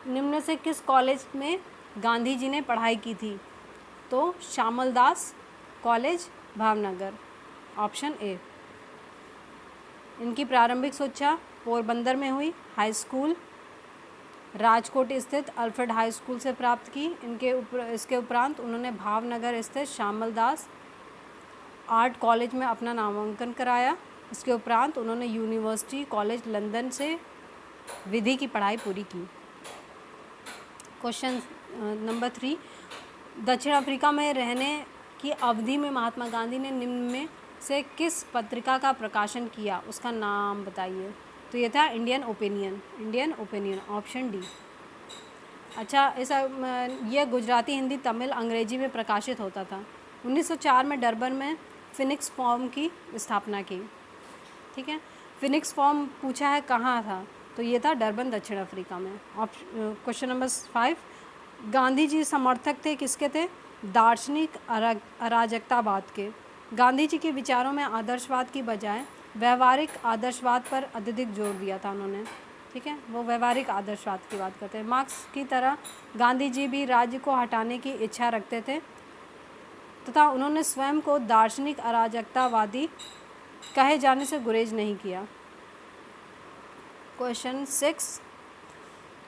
निम्न से किस कॉलेज में गांधी जी ने पढ़ाई की थी? तो श्यामल दास कॉलेज, भावनगर, ऑप्शन ए। इनकी प्रारंभिक शिक्षा पोरबंदर में हुई। हाई स्कूल राजकोट स्थित अल्फ्रेड हाई स्कूल से प्राप्त की। इसके उपरांत उन्होंने भावनगर स्थित श्यामल दास आर्ट कॉलेज में अपना नामांकन कराया। इसके उपरांत उन्होंने यूनिवर्सिटी कॉलेज लंदन से विधि की पढ़ाई पूरी की। क्वेश्चन नंबर 3, दक्षिण अफ्रीका में रहने की अवधि में महात्मा गांधी ने निम्न में से किस पत्रिका का प्रकाशन किया, उसका नाम बताइए। तो ये था इंडियन ओपिनियन, ऑप्शन डी। अच्छा, ऐसा यह गुजराती, हिंदी, तमिल, अंग्रेजी में प्रकाशित होता था। 1904 में डरबन में फिनिक्स फॉर्म की स्थापना की। ठीक है, फिनिक्स फॉर्म पूछा है कहाँ था, तो ये था डरबन, दक्षिण अफ्रीका में। क्वेश्चन नंबर 5, गांधी जी समर्थक थे किसके थे? दार्शनिक अराजकतावाद के। गांधी जी के विचारों में आदर्शवाद की बजाय व्यवहारिक आदर्शवाद पर अत्यधिक जोर दिया था उन्होंने। ठीक है, वो व्यवहारिक आदर्शवाद की बात करते हैं। मार्क्स की तरह गांधी जी भी राज्य को हटाने की इच्छा रखते थे तथा उन्होंने स्वयं को दार्शनिक अराजकतावादी कहे जाने से गुरेज नहीं किया। क्वेश्चन 6,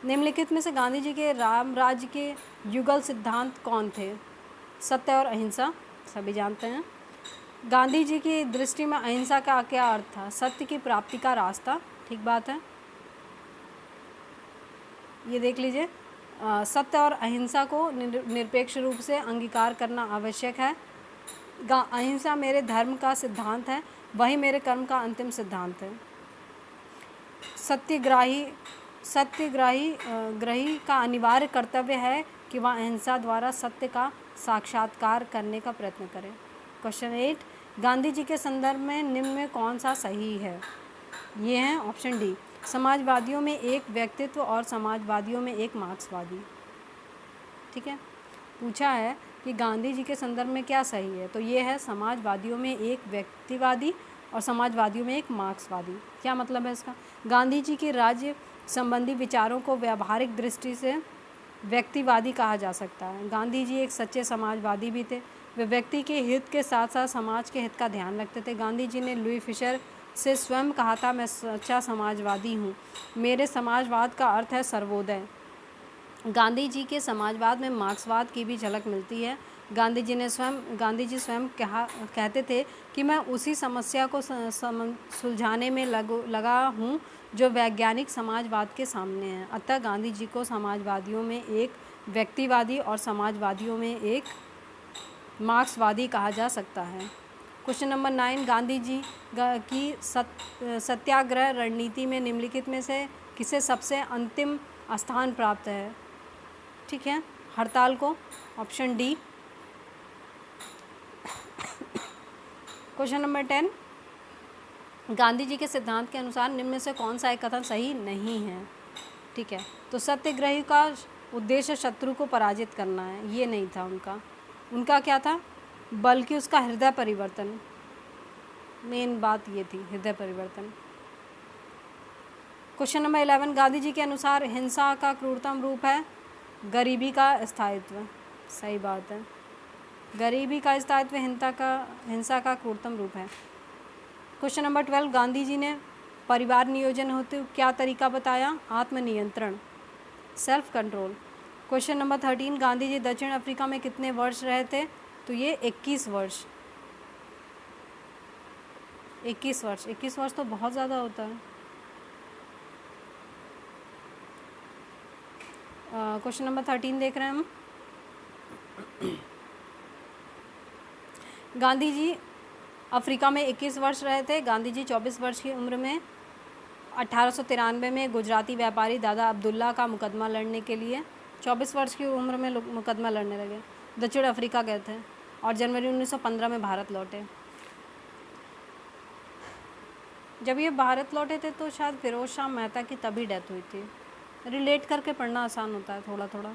निम्नलिखित में से गांधी जी के राम राज्य के युगल सिद्धांत कौन थे? सत्य और अहिंसा, सभी जानते हैं। गांधी जी की दृष्टि में अहिंसा का क्या अर्थ था? सत्य की प्राप्ति का रास्ता। ठीक बात है, ये देख लीजिए। सत्य और अहिंसा को निरपेक्ष रूप से अंगीकार करना आवश्यक है। अहिंसा मेरे धर्म का सिद्धांत है, वही मेरे कर्म का अंतिम सिद्धांत है। सत्यग्राही का अनिवार्य कर्तव्य है कि वह अहिंसा द्वारा सत्य का साक्षात्कार करने का प्रयत्न करें। क्वेश्चन 8, गांधी जी के संदर्भ में निम्न में कौन सा सही है? ये हैं ऑप्शन डी, समाजवादियों में एक व्यक्तित्व और समाजवादियों में एक मार्क्सवादी। ठीक है, पूछा है कि गांधी जी के संदर्भ में क्या सही है, तो ये है समाजवादियों में एक व्यक्तिवादी और समाजवादियों में एक मार्क्सवादी। क्या मतलब है इसका? गांधी जी के राज्य संबंधी विचारों को व्यावहारिक दृष्टि से व्यक्तिवादी कहा जा सकता है। गांधी जी एक सच्चे समाजवादी भी थे, वे व्यक्ति के हित के साथ साथ समाज के हित का ध्यान रखते थे। गांधी जी ने लुई फिशर से स्वयं कहा था, मैं सच्चा समाजवादी हूँ, मेरे समाजवाद का अर्थ है सर्वोदय। गांधी जी के समाजवाद में मार्क्सवाद की भी झलक मिलती है। गांधी जी स्वयं कहते थे कि मैं उसी समस्या को सुलझाने में लगा हूँ जो वैज्ञानिक समाजवाद के सामने है। अतः गांधी जी को समाजवादियों में एक व्यक्तिवादी और समाजवादियों में एक मार्क्सवादी कहा जा सकता है। क्वेश्चन नंबर 9, गांधी जी की सत्याग्रह रणनीति में निम्नलिखित में से किसे सबसे अंतिम स्थान प्राप्त है? ठीक है, हड़ताल को, option D. Question number 10, Gandhi ji के सिद्धांत के अनुसार निम्न में से कौन सा एक कथन सही नहीं है? ठीक है, तो सत्याग्रही का उद्देश्य शत्रु को पराजित करना है, ये नहीं था उनका क्या था? बल्कि उसका हृदय परिवर्तन, मेन बात ये थी, हृदय परिवर्तन। क्वेश्चन नंबर 11, गांधी जी के अनुसार हिंसा का क्रूरतम रूप है गरीबी का स्थायित्व। सही बात है, गरीबी का स्थायित्व हिंसा का क्रूरतम रूप है। क्वेश्चन नंबर 12, गांधी जी ने परिवार नियोजन हेतु क्या तरीका बताया? आत्मनियंत्रण, self control. Question number 13, Gandhi ji दक्षिण अफ्रीका में कितने वर्ष रहे थे? तो ये 21 वर्ष। 21 वर्ष तो बहुत ज़्यादा होता है। क्वेश्चन नंबर 13 देख रहे हैं हम। गांधी जी अफ्रीका में 21 वर्ष रहे थे। गांधी जी 24 वर्ष की उम्र में 1893 में गुजराती व्यापारी दादा अब्दुल्ला का मुकदमा लड़ने के लिए 24 वर्ष की उम्र में मुकदमा लड़ने लगे, दक्षिण अफ्रीका गए थे और जनवरी 1915 में भारत लौटे। जब ये भारत लौटे थे तो शायद फिरोज शाह मेहता की तभी डेथ हुई थी। रिलेट करके पढ़ना आसान होता है थोड़ा थोड़ा।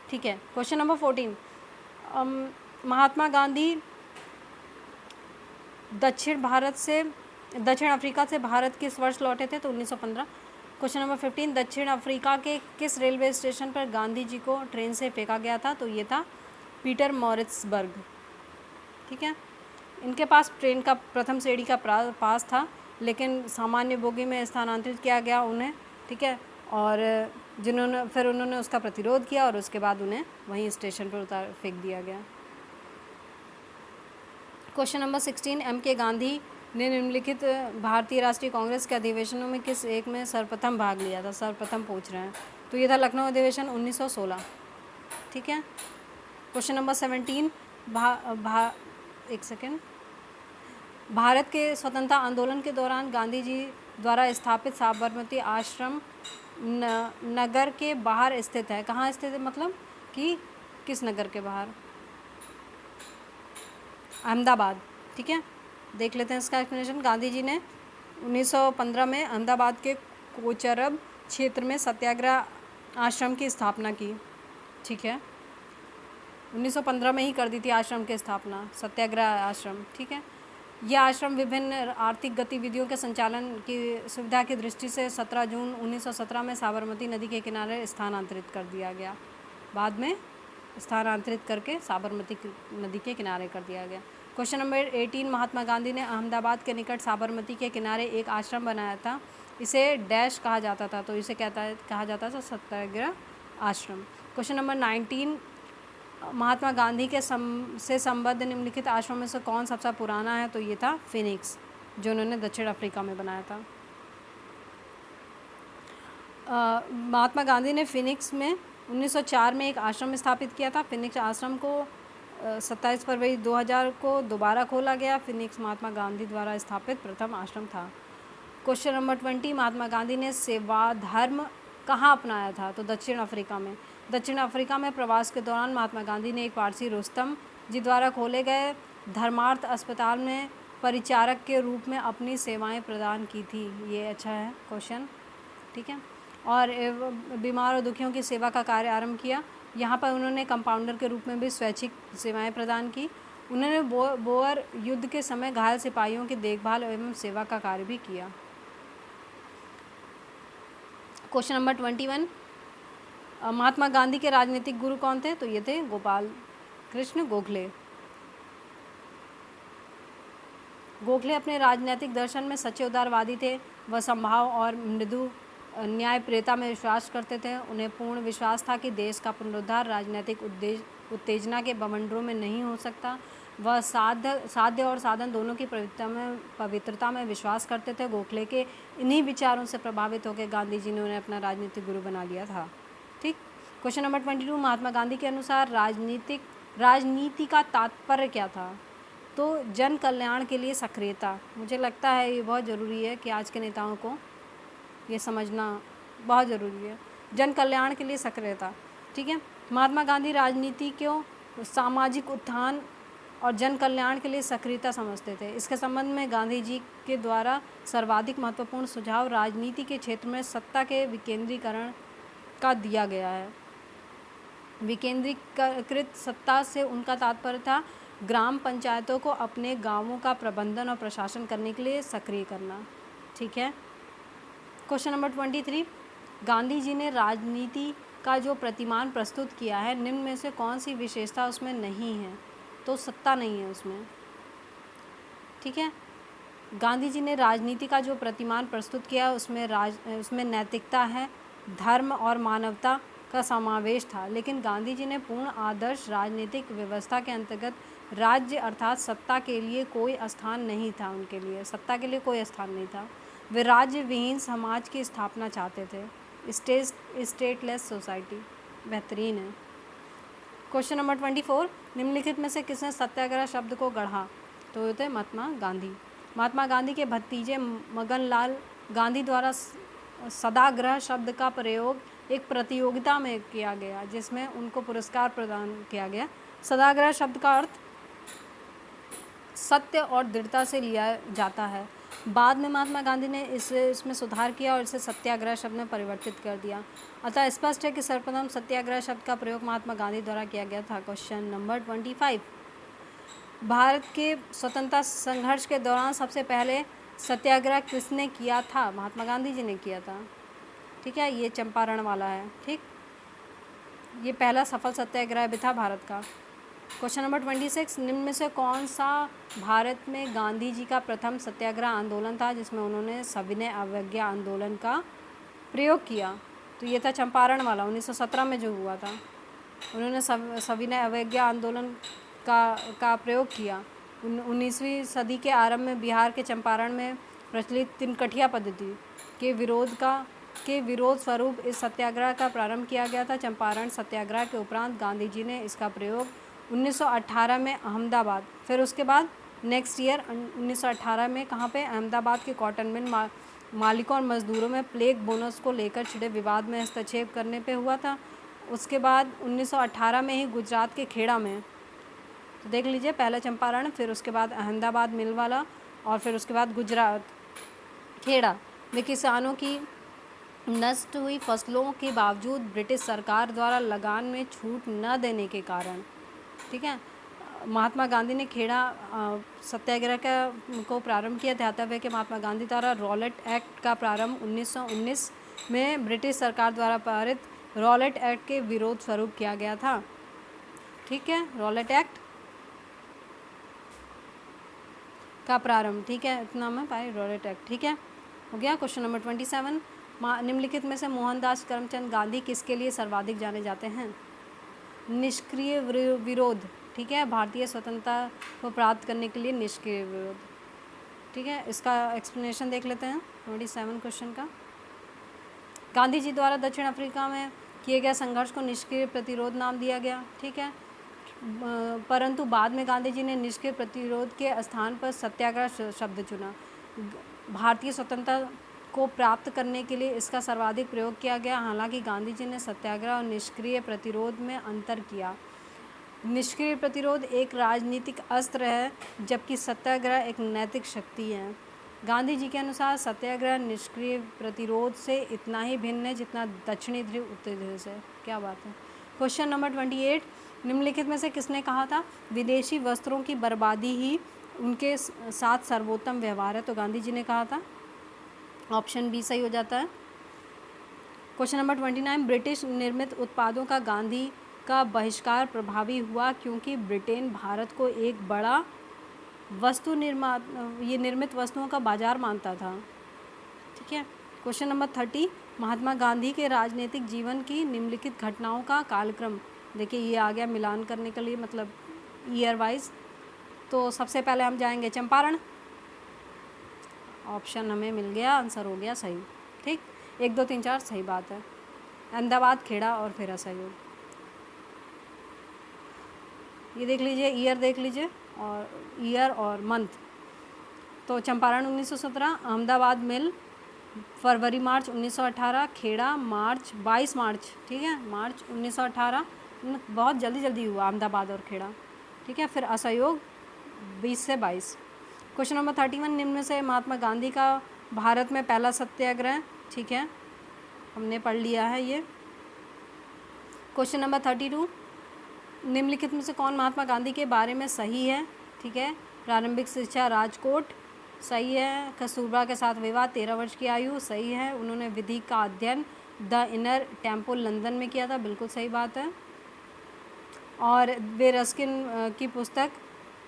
ठीक है, क्वेश्चन नंबर 14, महात्मा गांधी दक्षिण अफ्रीका से भारत किस वर्ष लौटे थे? तो 1915। क्वेश्चन नंबर 15, दक्षिण अफ्रीका के किस रेलवे स्टेशन पर गांधी जी को ट्रेन से फेंका गया था? तो ये था पीटर मॉरिट्सबर्ग। ठीक है, इनके पास ट्रेन का प्रथम श्रेणी का पास था, लेकिन सामान्य बोगी में स्थानांतरित किया गया उन्हें। ठीक है, और फिर उन्होंने उसका प्रतिरोध किया और उसके बाद उन्हें वहीं स्टेशन पर फेंक दिया गया। क्वेश्चन नंबर 16, एम के गांधी ने निम्नलिखित भारतीय राष्ट्रीय कांग्रेस के अधिवेशनों में किस एक में सर्वप्रथम भाग लिया था? सर्वप्रथम पूछ रहे हैं, तो ये था लखनऊ अधिवेशन 1916। ठीक है। क्वेश्चन नंबर 17, एक सेकेंड, भारत के स्वतंत्रता आंदोलन के दौरान गांधी जी द्वारा स्थापित साबरमती आश्रम नगर के बाहर स्थित है। कहाँ स्थित है, मतलब कि किस नगर के बाहर? अहमदाबाद। ठीक है, देख लेते हैं इसका एक्सप्लेनेशन। गांधी जी ने 1915 में अहमदाबाद के कोचरब क्षेत्र में सत्याग्रह आश्रम की स्थापना की। ठीक है, 1915 में ही कर दी थी आश्रम की स्थापना, सत्याग्रह आश्रम। ठीक है, यह आश्रम विभिन्न आर्थिक गतिविधियों के संचालन की सुविधा की दृष्टि से 17 जून 1917 में साबरमती नदी के किनारे स्थानांतरित कर दिया गया। बाद में स्थानांतरित करके साबरमती नदी के किनारे कर दिया गया। क्वेश्चन नंबर 18, महात्मा गांधी ने अहमदाबाद के निकट साबरमती के किनारे एक आश्रम बनाया था। इसे डैश कहा जाता था, तो इसे कहा जाता था सत्याग्रह आश्रम। क्वेश्चन नंबर 19, महात्मा गांधी के से संबद्ध निम्नलिखित आश्रम में से कौन सबसे पुराना है? तो ये था फिनिक्स, जो उन्होंने दक्षिण अफ्रीका में बनाया था। महात्मा गांधी ने फिनिक्स में 1904 में एक आश्रम स्थापित किया था। फिनिक्स आश्रम को 27 फरवरी 2000 को दोबारा खोला गया। फिनिक्स महात्मा गांधी द्वारा स्थापित प्रथम आश्रम था। क्वेश्चन नंबर 20, महात्मा गांधी ने सेवा धर्म कहाँ अपनाया था? तो दक्षिण अफ्रीका में। दक्षिण अफ्रीका में प्रवास के दौरान महात्मा गांधी ने एक पारसी रुस्तम जी द्वारा खोले गए धर्मार्थ अस्पताल में परिचारक के रूप में अपनी सेवाएं प्रदान की थी। ये अच्छा है क्वेश्चन। ठीक है, और बीमार और दुखियों की सेवा का कार्य आरंभ किया। यहाँ पर उन्होंने कंपाउंडर के रूप में भी स्वैच्छिक सेवाएं प्रदान की। उन्होंने बोअर युद्ध के समय घायल सिपाहियों की देखभाल एवं सेवा का कार्य भी किया। क्वेश्चन नंबर 21, महात्मा गांधी के राजनीतिक गुरु कौन थे? तो ये थे गोपाल कृष्ण गोखले। गोखले अपने राजनीतिक दर्शन में सच्चे उदारवादी थे। वह समभाव और मृदु न्यायप्रियता में विश्वास करते थे। उन्हें पूर्ण विश्वास था कि देश का पुनरुद्धार राजनीतिक उत्तेजना के बवंडरों में नहीं हो सकता। वह साध्य और साधन दोनों की पवित्रता में विश्वास करते थे। गोखले के इन्हीं विचारों से प्रभावित होकर गांधी जी ने उन्हें अपना राजनीतिक गुरु बना लिया था। ठीक। क्वेश्चन नंबर 22, महात्मा गांधी के अनुसार राजनीति का तात्पर्य क्या था? तो जन कल्याण के लिए सक्रियता। मुझे लगता है ये बहुत ज़रूरी है कि आज के नेताओं को ये समझना बहुत ज़रूरी है, जन कल्याण के लिए सक्रियता। ठीक है, महात्मा गांधी राजनीति को सामाजिक उत्थान और जन कल्याण के लिए सक्रियता समझते थे। इसके संबंध में गांधी जी के द्वारा सर्वाधिक महत्वपूर्ण सुझाव राजनीति के क्षेत्र में सत्ता के विकेंद्रीकरण का दिया गया है। विकेंद्रीकृत सत्ता से उनका तात्पर्य था ग्राम पंचायतों को अपने गांवों का प्रबंधन और प्रशासन करने के लिए सक्रिय करना। ठीक है। क्वेश्चन नंबर 23, गांधी जी ने राजनीति का जो प्रतिमान प्रस्तुत किया है, निम्न में से कौन सी विशेषता उसमें नहीं है? तो सत्ता नहीं है उसमें। ठीक है, गांधी जी ने राजनीति का जो प्रतिमान प्रस्तुत किया उसमें नैतिकता है, धर्म और मानवता का समावेश था। लेकिन गांधी जी ने पूर्ण आदर्श राजनीतिक व्यवस्था के अंतर्गत राज्य अर्थात सत्ता के लिए कोई स्थान नहीं था। उनके लिए सत्ता के लिए कोई स्थान नहीं था। वे राज्य विहीन समाज की स्थापना चाहते थे, स्टेटलेस सोसाइटी। बेहतरीन है। क्वेश्चन नंबर 24, निम्नलिखित में से किसने सत्याग्रह शब्द को गढ़ा? तो ये थे महात्मा गांधी। महात्मा गांधी के भतीजे मगन लाल गांधी द्वारा सदाग्रह शब्द का प्रयोग एक प्रतियोगिता में किया गया, जिसमें उनको पुरस्कार प्रदान किया गया। सदाग्रह शब्द का अर्थ सत्य और दृढ़ता से लिया जाता है। बाद में महात्मा गांधी ने इसमें सुधार किया और इसे सत्याग्रह शब्द में परिवर्तित कर दिया। अतः स्पष्ट है कि सर्वप्रथम सत्याग्रह शब्द का प्रयोग महात्मा गांधी द्वारा किया गया था। क्वेश्चन नंबर 25, भारत के स्वतंत्रता संघर्ष के दौरान सबसे पहले सत्याग्रह किसने किया था? महात्मा गांधी जी ने किया था। ठीक है, ये चंपारण वाला है। ठीक, ये पहला सफल सत्याग्रह भी था भारत का। क्वेश्चन नंबर 26, निम्न में से कौन सा भारत में गांधी जी का प्रथम सत्याग्रह आंदोलन था जिसमें उन्होंने सविनय अवज्ञा आंदोलन का प्रयोग किया? तो ये था चंपारण वाला, 1917 में जो हुआ था। उन्होंने सविनय अवज्ञा आंदोलन का प्रयोग किया। 19वीं सदी के आरंभ में बिहार के चंपारण में प्रचलित तिनकठिया पद्धति के विरोध स्वरूप इस सत्याग्रह का प्रारंभ किया गया था। चंपारण सत्याग्रह के उपरांत गांधी जी ने इसका प्रयोग 1918 में अहमदाबाद, फिर उसके बाद नेक्स्ट ईयर 1918 में कहाँ पे, अहमदाबाद के कॉटन मिल मालिकों और मजदूरों में प्लेग बोनस को लेकर छिड़े विवाद में हस्तक्षेप करने पे हुआ था। उसके बाद 1918 में ही गुजरात के खेड़ा में, तो देख लीजिए, पहले चंपारण, फिर उसके बाद अहमदाबाद मिल वाला, और फिर उसके बाद गुजरात खेड़ा में किसानों की नष्ट हुई फसलों के बावजूद ब्रिटिश सरकार द्वारा लगान में छूट न देने के कारण, ठीक है, महात्मा गांधी ने खेड़ा सत्याग्रह को प्रारंभ किया। ध्यातव्य है कि महात्मा गांधी द्वारा रॉलेट एक्ट का प्रारंभ 1919 में ब्रिटिश सरकार द्वारा पारित रॉलेट एक्ट के विरोध स्वरूप किया गया था। ठीक है, रॉलेट एक्ट का प्रारंभ, ठीक है, इतना मैं पाई, रॉलेट एक्ट, ठीक है, हो गया। क्वेश्चन नंबर 27, निम्नलिखित में से मोहनदास करमचंद गांधी किसके लिए सर्वाधिक जाने जाते हैं? निष्क्रिय विरोध, ठीक है, भारतीय स्वतंत्रता को प्राप्त करने के लिए निष्क्रिय विरोध, ठीक है। इसका एक्सप्लेनेशन देख लेते हैं 27 क्वेश्चन का। गांधी जी द्वारा दक्षिण अफ्रीका में किए गए संघर्ष को निष्क्रिय प्रतिरोध नाम दिया गया, ठीक है, परंतु बाद में गांधी जी ने निष्क्रिय प्रतिरोध के स्थान पर सत्याग्रह शब्द चुना। भारतीय स्वतंत्रता को प्राप्त करने के लिए इसका सर्वाधिक प्रयोग किया गया। हालांकि गांधी जी ने सत्याग्रह और निष्क्रिय प्रतिरोध में अंतर किया। निष्क्रिय प्रतिरोध एक राजनीतिक अस्त्र है, जबकि सत्याग्रह एक नैतिक शक्ति है। गांधी जी के अनुसार सत्याग्रह निष्क्रिय प्रतिरोध से इतना ही भिन्न है जितना दक्षिणी ध्रुव उत्तरी ध्रुव से। क्या बात है। क्वेश्चन नंबर 28, निम्नलिखित में से किसने कहा था विदेशी वस्त्रों की बर्बादी ही उनके साथ सर्वोत्तम व्यवहार है? तो गांधी जी ने कहा था, ऑप्शन बी सही हो जाता है। क्वेश्चन नंबर 29, ब्रिटिश निर्मित उत्पादों का गांधी का बहिष्कार प्रभावी हुआ क्योंकि ब्रिटेन भारत को एक बड़ा निर्मित वस्तुओं का बाजार मानता था, ठीक है। क्वेश्चन नंबर 30, महात्मा गांधी के राजनीतिक जीवन की निम्नलिखित घटनाओं का कालक्रम, देखिए ये आ गया मिलान करने के लिए, मतलब ईयर वाइज। तो सबसे पहले हम जाएंगे चंपारण, ऑप्शन हमें मिल गया, आंसर हो गया सही, ठीक, 1 2 3 4 सही बात है। अहमदाबाद, खेड़ा और फिर असहयोग, ये देख लीजिए, ईयर देख लीजिए, और ईयर और मंथ। तो चंपारण 1917, अहमदाबाद मिल फरवरी मार्च 1918, खेड़ा मार्च 22 मार्च, ठीक है, मार्च 1918, बहुत जल्दी हुआ अहमदाबाद और खेड़ा, ठीक है। फिर असहयोग 20 से 22। क्वेश्चन नंबर 31, निम्न में से महात्मा गांधी का भारत में पहला सत्याग्रह, ठीक है, हमने पढ़ लिया है ये। क्वेश्चन नंबर 32, निम्नलिखित में से कौन महात्मा गांधी के बारे में सही है? ठीक है, प्रारंभिक शिक्षा राजकोट, सही है। कस्तूरबा के साथ विवाह, 13 वर्ष की आयु, सही है। उन्होंने विधि का अध्ययन द इनर टेम्पल लंदन में किया था, बिल्कुल सही बात है। और वे रस्किन की पुस्तक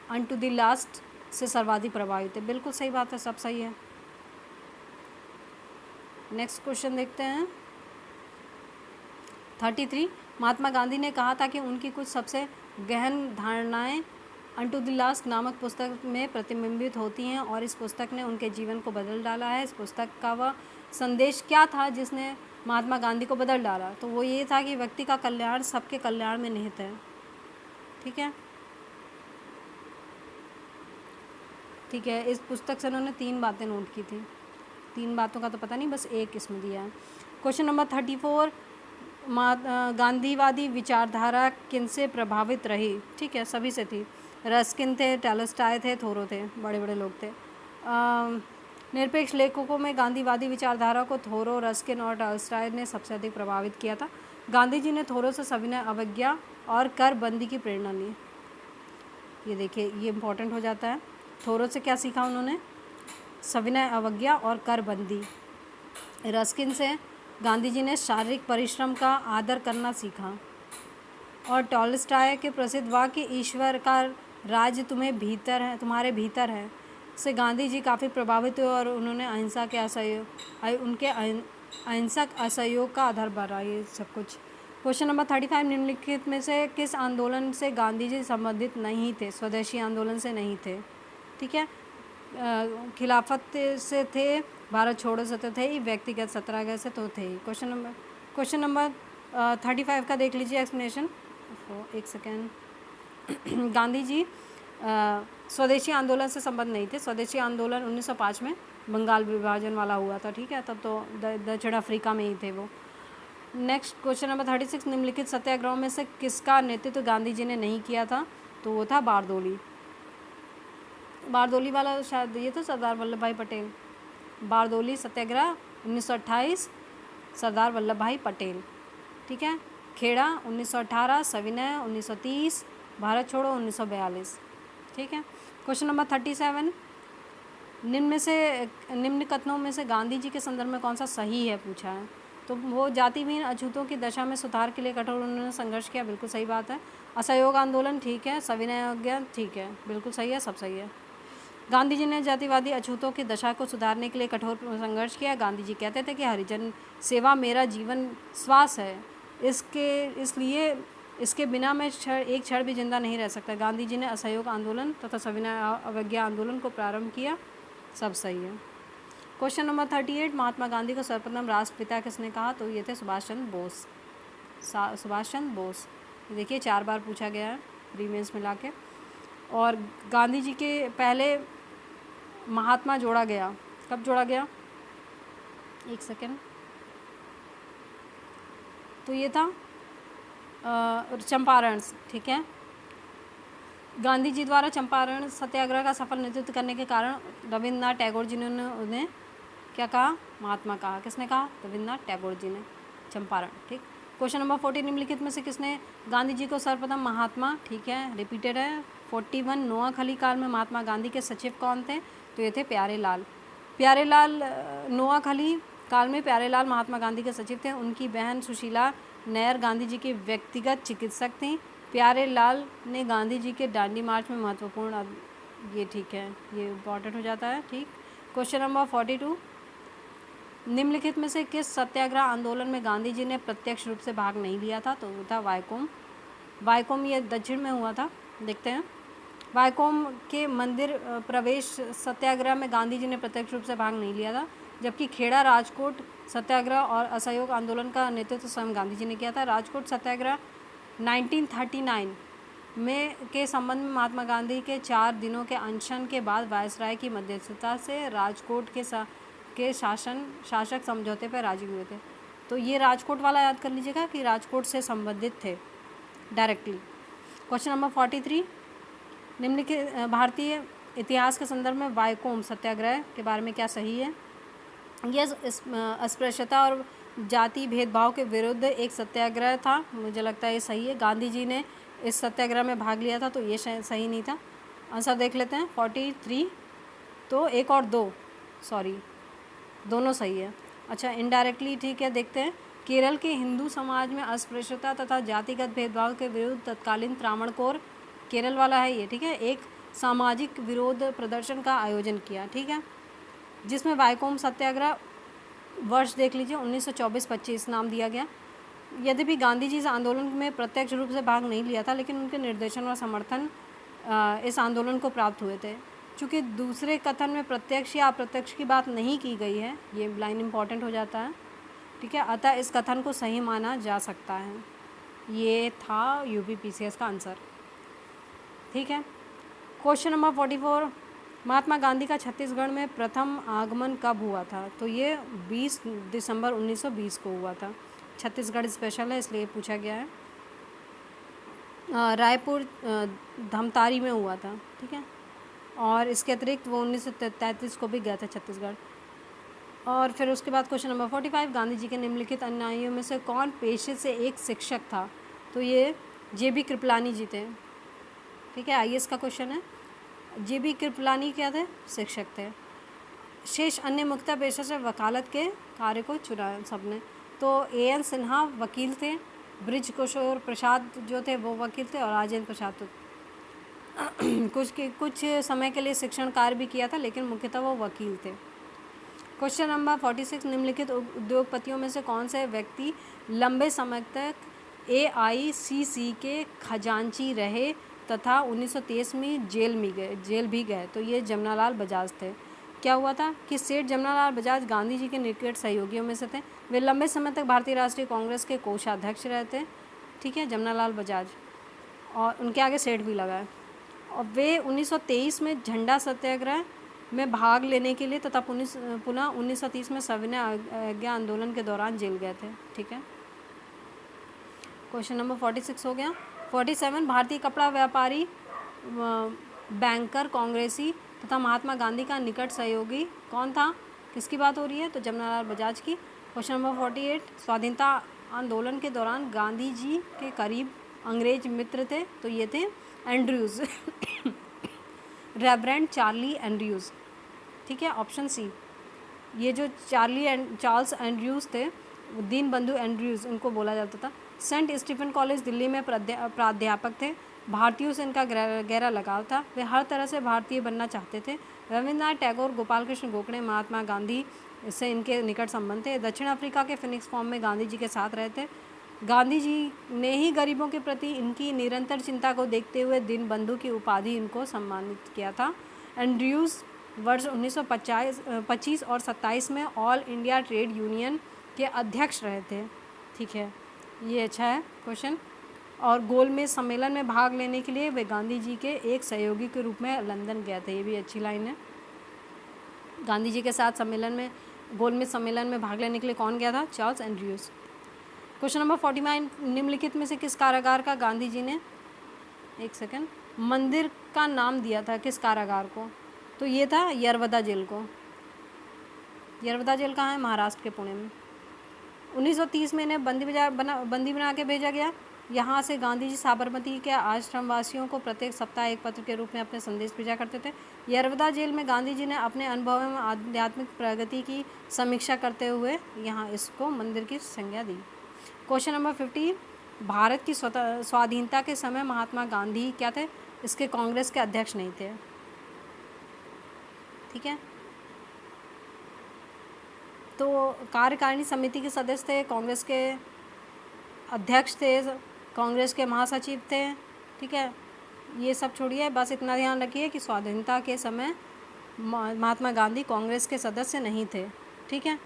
अनटू द लास्ट से सर्वाधिक प्रभावित है, बिल्कुल सही बात है, सब सही है। नेक्स्ट क्वेश्चन देखते हैं 33, महात्मा गांधी ने कहा था कि उनकी कुछ सबसे गहन धारणाएं अनटू द लास्ट नामक पुस्तक में प्रतिबिंबित होती हैं और इस पुस्तक ने उनके जीवन को बदल डाला है। इस पुस्तक का वह संदेश क्या था जिसने महात्मा गांधी को बदल डाला? तो वो ये था कि व्यक्ति का कल्याण सबके कल्याण में निहित है, ठीक है, ठीक है। इस पुस्तक से उन्होंने 3 बातें नोट की थी, 3 बातों का तो पता नहीं, बस एक इसमें दिया है। क्वेश्चन नंबर 34, गांधीवादी विचारधारा किनसे प्रभावित रही? ठीक है, सभी से थी। रस्किन थे, टॉलस्टॉय थे, थोरो थे, बड़े बड़े लोग थे। निरपेक्ष लेखकों में गांधीवादी विचारधारा को थोरो, रस्किन और टॉलस्टॉय ने सबसे अधिक प्रभावित किया था। गांधी जी ने थोरो से सविनय अवज्ञा और कर बंदी की प्रेरणा ली। ये देखिए, ये इम्पोर्टेंट हो जाता है। थोरो से क्या सीखा उन्होंने? सविनय अवज्ञा और कर बंदी। रस्किन से गांधी जी ने शारीरिक परिश्रम का आदर करना सीखा। और टॉलस्टॉय के प्रसिद्ध वाक्य ईश्वर का राज्य तुम्हें भीतर है, तुम्हारे भीतर है, से गांधी जी काफ़ी प्रभावित हुए और उन्होंने अहिंसक असहयोग का आधार बढ़ा ये सब कुछ। क्वेश्चन नंबर 35, निम्नलिखित में से किस आंदोलन से गांधी जी संबंधित नहीं थे? स्वदेशी आंदोलन से नहीं थे, ठीक है। खिलाफत से थे, भारत छोड़ो से तो थे ही, व्यक्तिगत सत्याग्रह से तो थे ही। क्वेश्चन नंबर 35 का देख लीजिए एक्सप्लेनेशन। एक सेकेंड। गांधी जी स्वदेशी आंदोलन से संबंध नहीं थे। स्वदेशी आंदोलन 1905 में बंगाल विभाजन वाला हुआ था, ठीक है, तब तो दक्षिण अफ्रीका में ही थे वो। नेक्स्ट क्वेश्चन नंबर 36, निम्नलिखित सत्याग्रहों में से किसका नेतृत्व गांधी जी ने नहीं किया था? तो वो था बारदोली। बारदोली वाला शायद ये तो सरदार वल्लभ भाई पटेल। बारदोली सत्याग्रह 1928, सरदार वल्लभ भाई पटेल, ठीक है। खेड़ा 1918, सविनय 1930, भारत छोड़ो 1942, ठीक है। क्वेश्चन नंबर 37, निम्न कथनों में से गांधी जी के संदर्भ में कौन सा सही है पूछा है। तो वो जातिहीन अछूतों की दशा में सुधार के लिए कठोर उन्होंने संघर्ष किया, बिल्कुल सही बात है। असहयोग आंदोलन ठीक है, सविनय अवज्ञा ठीक है, बिल्कुल सही है, सब सही है। गांधी जी ने जातिवादी अछूतों की दशा को सुधारने के लिए कठोर संघर्ष किया। गांधी जी कहते थे कि हरिजन सेवा मेरा जीवन श्वास है, इसलिए इसके बिना मैं एक क्षण भी जिंदा नहीं रह सकता। गांधी जी ने असहयोग आंदोलन तथा सविनय अवज्ञा आंदोलन को प्रारंभ किया, सब सही है। क्वेश्चन नंबर 38, महात्मा गांधी को सर्वप्रथम राष्ट्रपिता किसने कहा? तो ये थे सुभाष चंद्र बोस। सुभाष चंद्र बोस, देखिए 4 बार पूछा गया है प्रीवियस मिला के। और गांधी जी के पहले महात्मा जोड़ा गया, कब जोड़ा गया? एक सेकेंड। तो ये था चंपारण, ठीक है। गांधी जी द्वारा चंपारण सत्याग्रह का सफल नेतृत्व करने के कारण रविन्द्रनाथ टैगोर जी ने उन्हें क्या कहा? महात्मा कहा। किसने कहा? रविन्द्रनाथ टैगोर जी ने, चंपारण, ठीक। क्वेश्चन नंबर 40, निम्नलिखित में से किसने गांधी जी को सर्वप्रथम महात्मा, ठीक है, रिपीटेड है। 41, नोआखली काल में महात्मा गांधी के सचिव कौन थे? तो ये थे प्यारेलाल। प्यारेलाल नोआखली काल में प्यारेलाल महात्मा गांधी के सचिव थे। उनकी बहन सुशीला नैयर गांधी जी की व्यक्तिगत चिकित्सक थी। प्यारेलाल ने गांधी जी के दांडी मार्च में महत्वपूर्ण, ये ठीक है, ये इम्पॉर्टेंट हो जाता है, ठीक। क्वेश्चन नंबर 42, निम्नलिखित में से किस सत्याग्रह आंदोलन में गांधी जी ने प्रत्यक्ष रूप से भाग नहीं लिया था? तो वो था वायकोम। वायकोम ये दक्षिण में हुआ था, देखते हैं। वायकोम के मंदिर प्रवेश सत्याग्रह में गांधी जी ने प्रत्यक्ष रूप से भाग नहीं लिया था, जबकि खेड़ा राजकोट सत्याग्रह और असहयोग आंदोलन का नेतृत्व स्वयं गांधी जी ने किया था। राजकोट सत्याग्रह 1939 में के संबंध में महात्मा गांधी के 4 दिनों के अनशन के बाद वायसराय की मध्यस्थता से राजकोट के शासक समझौते पर राजी हुए थे। तो ये राजकोट वाला याद कर लीजिएगा कि राजकोट से संबंधित थे डायरेक्टली। क्वेश्चन नंबर 43, निम्नलिखित भारतीय इतिहास के संदर्भ में वायकोम सत्याग्रह के बारे में क्या सही है? यह अस्पृश्यता और जाति भेदभाव के विरुद्ध एक सत्याग्रह था, मुझे लगता है ये सही है। गांधी जी ने इस सत्याग्रह में भाग लिया था, तो ये सही नहीं था। आंसर देख लेते हैं। 43, तो 1 और 2 सॉरी दोनों सही है। अच्छा, इनडायरेक्टली ठीक है, देखते हैं। केरल के हिंदू समाज में अस्पृश्यता तथा जातिगत भेदभाव के विरुद्ध तत्कालीन त्रावणकोर, केरल वाला है ये, ठीक है, एक सामाजिक विरोध प्रदर्शन का आयोजन किया, ठीक है, जिसमें वायकोम सत्याग्रह वर्ष देख लीजिए 1924-25 नाम दिया गया। यद्यपि गांधी जी इस आंदोलन में प्रत्यक्ष रूप से भाग नहीं लिया था, लेकिन उनके निर्देशन और समर्थन इस आंदोलन को प्राप्त हुए थे। चूँकि दूसरे कथन में प्रत्यक्ष या अप्रत्यक्ष की बात नहीं की गई है, ये लाइन इंपॉर्टेंट हो जाता है, ठीक है, अतः इस कथन को सही माना जा सकता है। ये था UPPCS का आंसर, ठीक है। क्वेश्चन नंबर 44, महात्मा गांधी का छत्तीसगढ़ में प्रथम आगमन कब हुआ था? तो ये 20 दिसंबर 1920 को हुआ था। छत्तीसगढ़ स्पेशल है इसलिए पूछा गया है। रायपुर धमतारी में हुआ था, ठीक है, और इसके अतिरिक्त वो 1933 को भी गया था छत्तीसगढ़। और फिर उसके बाद क्वेश्चन नंबर 45, गांधी जी के निम्नलिखित अनुयायियों में से कौन पेशे से एक शिक्षक था? तो ये JB कृपलानी जी थे, ठीक है, IAS का क्वेश्चन है। JB कृपलानी क्या थे? शिक्षक थे। शेष अन्य मुख्य पेशे से वकालत के कार्य को चुना सबने। तो AN सिन्हा वकील थे, ब्रिज किशोर प्रसाद जो थे वो वकील थे, और राजेंद्र प्रसाद तो कुछ समय के लिए शिक्षण कार्य भी किया था, लेकिन मुख्यतः वो वकील थे। क्वेश्चन नंबर 46, निम्नलिखित उद्योगपतियों में से कौन से व्यक्ति लंबे समय तक AICC के खजांची रहे तथा 1923 में जेल भी गए। तो ये जमनालाल बजाज थे। क्या हुआ था कि सेठ जमनालाल बजाज गांधी जी के निकट सहयोगियों में से थे। वे लंबे समय तक भारतीय राष्ट्रीय कांग्रेस के कोषाध्यक्ष रहे थे। ठीक है, जमनालाल बजाज, और उनके आगे सेठ भी लगा है। और वे 1923 में झंडा सत्याग्रह में भाग लेने के लिए तथा पुनः 1930 में सविनय अवज्ञा आंदोलन के दौरान जेल गए थे। ठीक है, क्वेश्चन नंबर 46 हो गया। 47 भारतीय कपड़ा व्यापारी, बैंकर, कांग्रेसी तथा महात्मा गांधी का निकट सहयोगी कौन था? किसकी बात हो रही है? तो जमनालाल बजाज की। क्वेश्चन नंबर 48 स्वाधीनता आंदोलन के दौरान गांधी जी के करीब अंग्रेज मित्र थे। तो ये थे एंड्रयूज़ रेवरेंड चार्ली एंड्रयूज़। ठीक है, ऑप्शन सी। ये जो चार्ल्स एंड्रयूज़ थे, दीनबंधु एंड्रयूज़ उनको बोला जाता था। सेंट स्टीफन कॉलेज दिल्ली में प्राध्यापक थे। भारतीयों से इनका गहरा लगाव था। वे हर तरह से भारतीय बनना चाहते थे। रविन्द्रनाथ टैगोर, गोपाल कृष्ण गोखले, महात्मा गांधी से इनके निकट संबंध थे। दक्षिण अफ्रीका के फिनिक्स फार्म में गांधी जी के साथ रहे थे। गांधी जी ने ही गरीबों के प्रति इनकी निरंतर चिंता को देखते हुए दीनबंधु की उपाधि इनको सम्मानित किया था। एंड्रयूज़ वर्ष 1925 और 27 में ऑल इंडिया ट्रेड यूनियन के अध्यक्ष रहे थे। ठीक है, ये अच्छा है क्वेश्चन। और गोलमेज सम्मेलन में भाग लेने के लिए वे गांधी जी के एक सहयोगी के रूप में लंदन गए थे। ये भी अच्छी लाइन है। गांधी जी के साथ गोलमेज सम्मेलन में भाग लेने के लिए कौन गया था? Charles Andrews. क्वेश्चन नंबर 49 निम्नलिखित में से किस कारागार का गांधी जी ने मंदिर का नाम दिया था? किस कारागार को? तो ये था यरवदा जेल को। यरवदा जेल कहाँ है? महाराष्ट्र के पुणे में। 1930 में इन्हें बंदी बना के भेजा गया। यहाँ से गांधी जी साबरमती के आश्रमवासियों को प्रत्येक सप्ताह एक पत्र के रूप में अपने संदेश भेजा करते थे। यरवदा जेल में गांधी जी ने अपने अनुभवों में आध्यात्मिक प्रगति की समीक्षा करते हुए यहाँ इसको मंदिर की संज्ञा दी। क्वेश्चन नंबर 50 भारत की स्वाधीनता के समय महात्मा गांधी क्या थे? इसके कांग्रेस के अध्यक्ष नहीं थे। ठीक है, तो कार्यकारिणी समिति के सदस्य थे, कांग्रेस के अध्यक्ष थे, कांग्रेस के महासचिव थे। ठीक है, ये सब छोड़िए, बस इतना ध्यान रखिए कि स्वाधीनता के समय महात्मा गांधी कांग्रेस के सदस्य नहीं थे। ठीक है,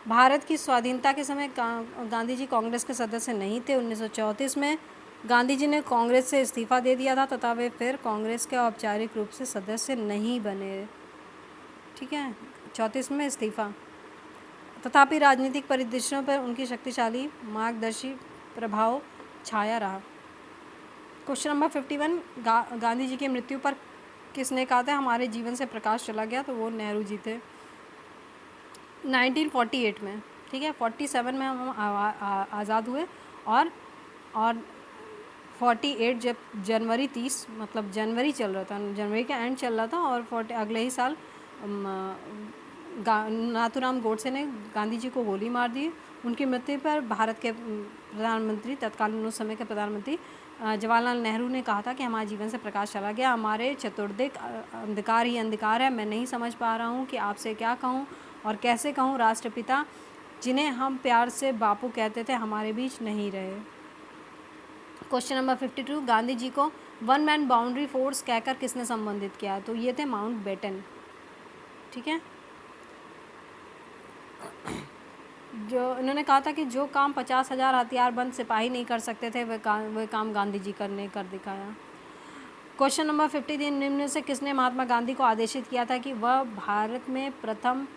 भारत की स्वाधीनता के समय गांधी जी कांग्रेस के सदस्य नहीं थे। 1934 में गांधी जी ने कांग्रेस से इस्तीफा दे दिया था तथा वे फिर कांग्रेस के औपचारिक रूप से सदस्य नहीं बने। ठीक है, 34 में इस्तीफा। तथापि राजनीतिक परिदृश्यों पर उनकी शक्तिशाली मार्गदर्शी प्रभाव छाया रहा। क्वेश्चन नंबर 51 गांधी जी की मृत्यु पर किसने कहा था हमारे जीवन से प्रकाश चला गया? तो वो नेहरू जी थे 1948 में। ठीक है, 47 में हम आज़ाद हुए और 48 जब जनवरी 30 मतलब जनवरी चल रहा था, जनवरी का एंड चल रहा था और अगले ही साल नाथूराम गोडसे ने गांधी जी को गोली मार दी। उनकी मृत्यु पर भारत के प्रधानमंत्री, तत्कालीन उस समय के प्रधानमंत्री जवाहरलाल नेहरू ने कहा था कि हमारे जीवन से प्रकाश चला गया, हमारे चतुर्दिक अंधकार ही अंधकार है। मैं नहीं समझ पा रहा हूँ कि आपसे क्या कहूँ और कैसे कहूँ। राष्ट्रपिता जिन्हें हम प्यार से बापू कहते थे हमारे बीच नहीं रहे। क्वेश्चन नंबर 52 गांधी जी को वन मैन बाउंड्री फोर्स कहकर किसने संबोधित किया? तो ये थे माउंट बेटन। ठीक है, जो इन्होंने कहा था कि जो काम 50,000 हथियारबंद सिपाही नहीं कर सकते थे वे काम गांधी जी कर दिखाया। क्वेश्चन नंबर 53 निम्न से किसने महात्मा गांधी को आदेशित किया था कि वह भारत में प्रथम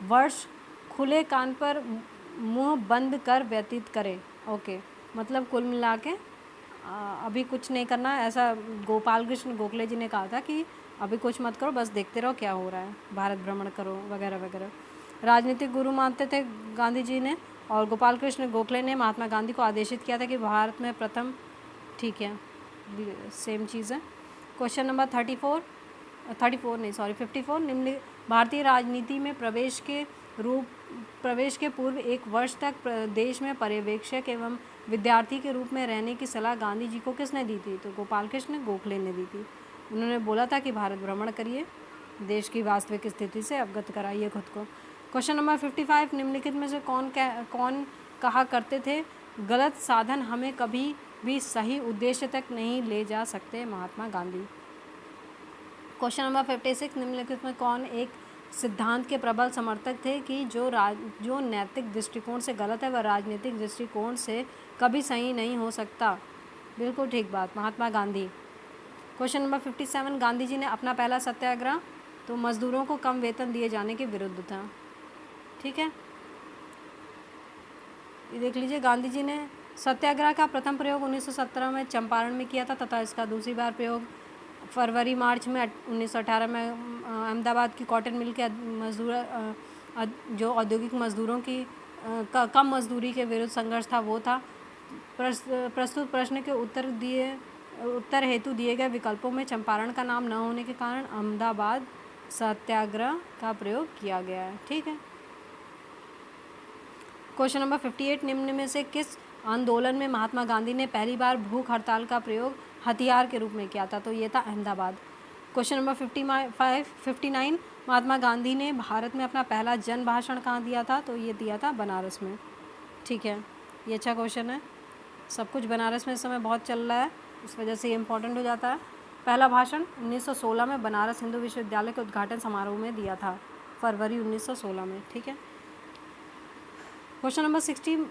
वर्ष खुले कान पर मुंह बंद कर व्यतीत करे? ओके, मतलब कुल मिला के अभी कुछ नहीं करना, ऐसा गोपाल कृष्ण गोखले जी ने कहा था कि अभी कुछ मत करो, बस देखते रहो क्या हो रहा है, भारत भ्रमण करो वगैरह वगैरह। राजनीतिक गुरु मानते थे गांधी जी ने, और गोपाल कृष्ण गोखले ने महात्मा गांधी को आदेशित किया था कि भारत में प्रथम, ठीक है सेम चीज़ है। क्वेश्चन नंबर 54 निम्न भारतीय राजनीति में प्रवेश के पूर्व एक वर्ष तक प्रदेश में पर्यवेक्षक एवं विद्यार्थी के रूप में रहने की सलाह गांधी जी को किसने दी थी? तो गोपाल कृष्ण गोखले ने दी थी। उन्होंने बोला था कि भारत भ्रमण करिए, देश की वास्तविक स्थिति से अवगत कराइए खुद को। क्वेश्चन नंबर 55 निम्नलिखित में से कौन कहा करते थे गलत साधन हमें कभी भी सही उद्देश्य तक नहीं ले जा सकते। महात्मा गांधी। क्वेश्चन नंबर 56, निम्नलिखित में कौन एक सिद्धांत के प्रबल समर्थक थे कि जो नैतिक दृष्टिकोण से गलत है वह राजनीतिक दृष्टिकोण से कभी सही नहीं हो सकता। बिल्कुल ठीक बात, महात्मा गांधी। क्वेश्चन नंबर 57, गांधी जी ने अपना पहला सत्याग्रह तो मजदूरों को कम वेतन दिए जाने के विरुद्ध था। ठीक है, ये देख लीजिए, गांधी जी ने सत्याग्रह का प्रथम प्रयोग 1917 में चंपारण में किया था तथा इसका दूसरी बार प्रयोग फरवरी मार्च में 1918 में अहमदाबाद की कॉटन मिल के जो औद्योगिक मजदूरों की कम मजदूरी के विरुद्ध संघर्ष था वो था। प्रस्तुत प्रश्न के उत्तर हेतु दिए गए विकल्पों में चंपारण का नाम न होने के कारण अहमदाबाद सत्याग्रह का प्रयोग किया गया है। ठीक है। क्वेश्चन नंबर 58, निम्न में से किस आंदोलन में महात्मा गांधी ने पहली बार भूख हड़ताल का प्रयोग हथियार के रूप में किया था? तो ये था अहमदाबाद। क्वेश्चन नंबर 59, महात्मा गांधी ने भारत में अपना पहला जन भाषण कहाँ दिया था? तो ये दिया था बनारस में। ठीक है, ये अच्छा क्वेश्चन है। सब कुछ बनारस में इस समय बहुत चल रहा है, इस वजह से ये इम्पोर्टेंट हो जाता है। पहला भाषण 1916 में बनारस हिंदू विश्वविद्यालय के उद्घाटन समारोह में दिया था, फरवरी 1916 में। ठीक है। क्वेश्चन नंबर 60,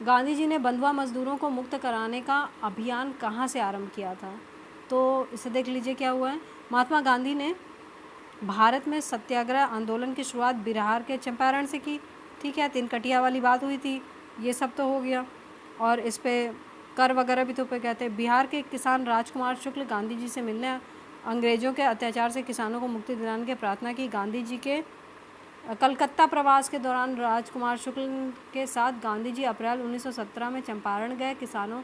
गांधी जी ने बंधुआ मजदूरों को मुक्त कराने का अभियान कहाँ से आरंभ किया था? तो इसे देख लीजिए क्या हुआ है। महात्मा गांधी ने भारत में सत्याग्रह आंदोलन की शुरुआत बिहार के चंपारण से की। ठीक है, तिनकटिया वाली बात हुई थी, ये सब तो हो गया, और इस पे कर वगैरह भी तो पे कहते हैं। बिहार के किसान राजकुमार शुक्ल गांधी जी से मिलने अंग्रेजों के अत्याचार से किसानों को मुक्ति दिलाने की प्रार्थना की। गांधी जी के कलकत्ता प्रवास के दौरान राजकुमार शुक्ल के साथ गांधी जी अप्रैल 1917 में चंपारण गए। किसानों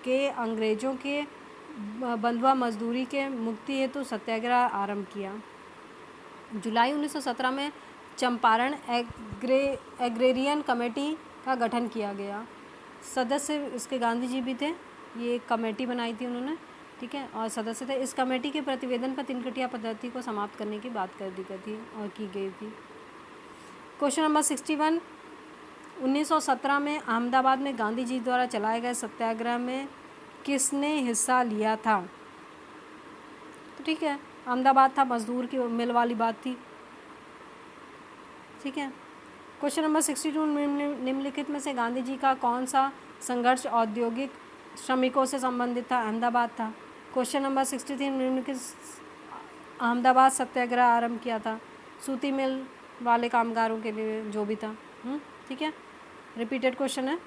के अंग्रेजों के बंधुआ मजदूरी के मुक्ति हेतु सत्याग्रह आरंभ किया। जुलाई 1917 में चंपारण एग्रेरियन कमेटी का गठन किया गया। सदस्य इसके गांधी जी भी थे, ये एक कमेटी बनाई थी उन्होंने। ठीक है, और सदस्य थे। इस कमेटी के प्रतिवेदन पर तिनकटिया पद्धति को समाप्त करने की बात कर दी गई थी और की गई थी। क्वेश्चन नंबर 61, 1917 में अहमदाबाद में गांधी जी द्वारा चलाए गए सत्याग्रह में किसने हिस्सा लिया था? तो ठीक है, अहमदाबाद था, मजदूर की मिल वाली बात थी। ठीक है। क्वेश्चन नंबर 62, निम्नलिखित में से गांधी जी का कौन सा संघर्ष औद्योगिक श्रमिकों से संबंधित था? अहमदाबाद था। क्वेश्चन नंबर 63, निम्नलिखित अहमदाबाद सत्याग्रह आरंभ किया था? सूती मिल वाले कामगारों के लिए जो भी था। ठीक है, रिपीटेड क्वेश्चन है।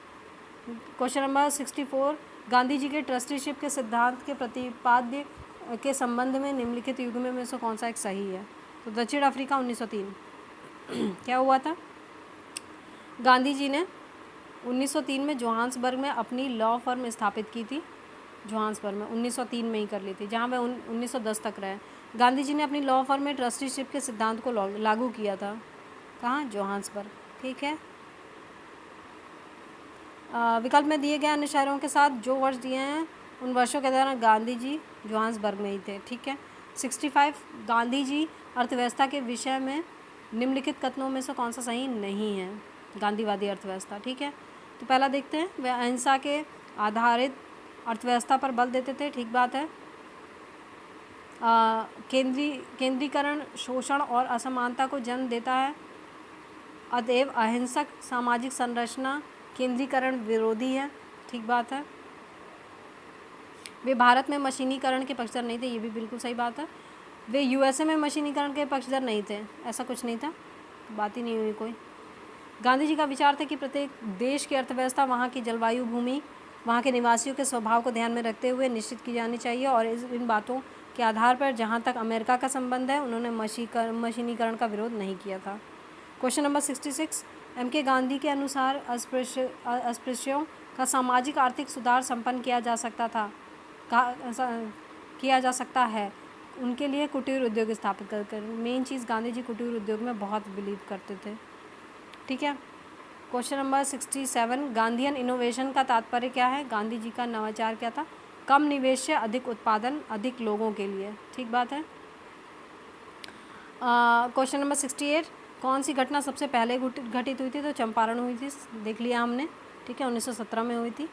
क्वेश्चन नंबर 64, गांधी जी के ट्रस्टीशिप के सिद्धांत के प्रतिपाद्य के संबंध में निम्नलिखित युग में से कौन सा एक सही है? तो दक्षिण अफ्रीका 1903। क्या हुआ था? गांधी जी ने 1903 में जोहान्सबर्ग में अपनी लॉ फर्म स्थापित की थी। जोहान्सबर्ग में 1903 में ही कर ली थी, जहाँ वह 1910 तक रहे। गांधी जी ने अपनी लॉ फर्म में ट्रस्टीशिप के सिद्धांत को लागू किया था। कहाँ? जोहान्सबर्ग। ठीक है। विकल्प में दिए गए अन्य शहरों के साथ जो वर्ष दिए हैं उन वर्षों के दौरान गांधी जी जोहान्सबर्ग में ही थे। ठीक है। 65, गांधी जी अर्थव्यवस्था के विषय में निम्नलिखित कथनों में से कौन सा सही नहीं है? गांधीवादी अर्थव्यवस्था। ठीक है, तो पहला देखते हैं, वे अहिंसा के आधारित अर्थव्यवस्था पर बल देते थे। ठीक बात है। केंद्रीकरण शोषण और असमानता को जन्म देता है, अतएव अहिंसक सामाजिक संरचना केंद्रीकरण विरोधी है। ठीक बात है। वे भारत में मशीनीकरण के पक्षधर नहीं थे, ये भी बिल्कुल सही बात है। वे यूएसए में मशीनीकरण के पक्षधर नहीं थे, ऐसा कुछ नहीं था, बात ही नहीं हुई कोई। गांधी जी का विचार था कि प्रत्येक देश की अर्थव्यवस्था वहाँ की जलवायु, भूमि, वहाँ के निवासियों के स्वभाव को ध्यान में रखते हुए निश्चित की जानी चाहिए, और इन बातों के आधार पर जहाँ तक अमेरिका का संबंध है उन्होंने मशीनीकरण का विरोध नहीं किया था। Question number 66, MK. गांधी के अनुसार अस्पृश्यों का सामाजिक आर्थिक सुधार संपन्न किया जा सकता है उनके लिए कुटीर उद्योग स्थापित कर। मेन चीज़, गांधी जी कुटीर उद्योग में बहुत बिलीव करते थे। ठीक है। क्वेश्चन नंबर 67, गांधीयन इनोवेशन का तात्पर्य क्या है? गांधी जी का नवाचार क्या था? कम निवेश से अधिक उत्पादन, अधिक लोगों के लिए। ठीक बात है। क्वेश्चन नंबर 68, कौन सी घटना सबसे पहले घटित हुई थी? तो चंपारण हुई थी, देख लिया हमने। ठीक है, 1917 में हुई थी,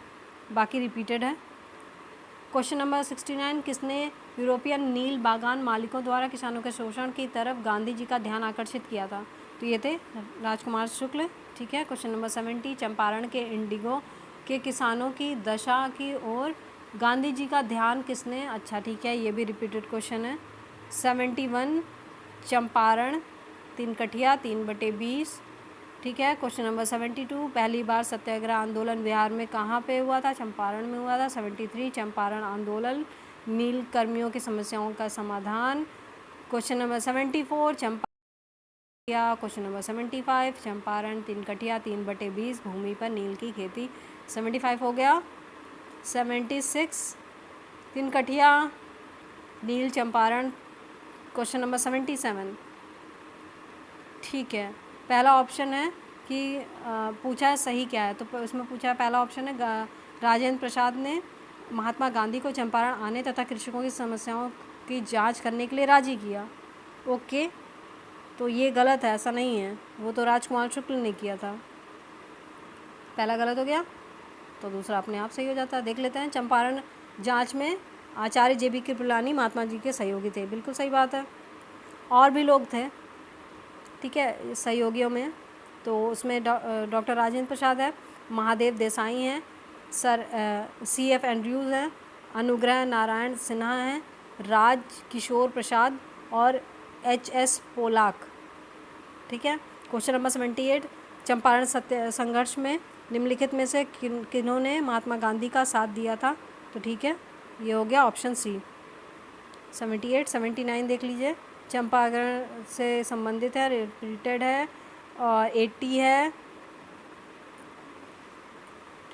बाकी रिपीटेड है। क्वेश्चन नंबर 69, किसने यूरोपियन नील बागान मालिकों द्वारा किसानों के शोषण की तरफ गांधी जी का ध्यान आकर्षित किया था? तो ये थे राजकुमार शुक्ल। ठीक है, क्वेश्चन नंबर 70, चंपारण के इंडिगो के किसानों की दशा की ओर गांधी जी का ध्यान किसने? अच्छा ठीक है, ये भी रिपीटेड क्वेश्चन है। 71, चंपारण 3 कठिया 3/20। ठीक है, क्वेश्चन नंबर 72, पहली बार सत्याग्रह आंदोलन बिहार में कहाँ पे हुआ था? चंपारण में हुआ था। 73, चंपारण आंदोलन नील कर्मियों की समस्याओं का समाधान। Question number 74, Champaran. Question number 75, Champaran 3 कठिया 3/20 भूमि पर नील की खेती। 75 हो गया। 76, 3 कठिया नील चंपारण। क्वेश्चन नंबर 77, ठीक है, पहला ऑप्शन है कि पूछा है सही क्या है, तो इसमें पूछा है पहला ऑप्शन है राजेंद्र प्रसाद ने महात्मा गांधी को चंपारण आने तथा कृषकों की समस्याओं की जांच करने के लिए राजी किया। ओके, तो ये गलत है, ऐसा नहीं है, वो तो राजकुमार शुक्ल ने किया था। पहला गलत हो गया तो दूसरा अपने आप सही हो जाता है। देख लेते हैं, चंपारण जांच में आचार्य JB कृपलानी महात्मा जी के सहयोगी थे, बिल्कुल सही बात है। और भी लोग थे, ठीक है, सहयोगियों में, तो उसमें डॉक्टर राजेंद्र प्रसाद है, महादेव देसाई हैं, सर CF एंड्रयूज़ हैं, अनुग्रह नारायण सिन्हा हैं, राज किशोर प्रसाद और HS पोलाक। ठीक है, क्वेश्चन नंबर 78, चंपारण सत्य संघर्ष में निम्नलिखित में से किन्होंने महात्मा गांधी का साथ दिया था? तो ठीक है, ये हो गया ऑप्शन सी। 78, 79 देख लीजिए, चंपारण से संबंधित है, रिपीटेड है, और 80 है,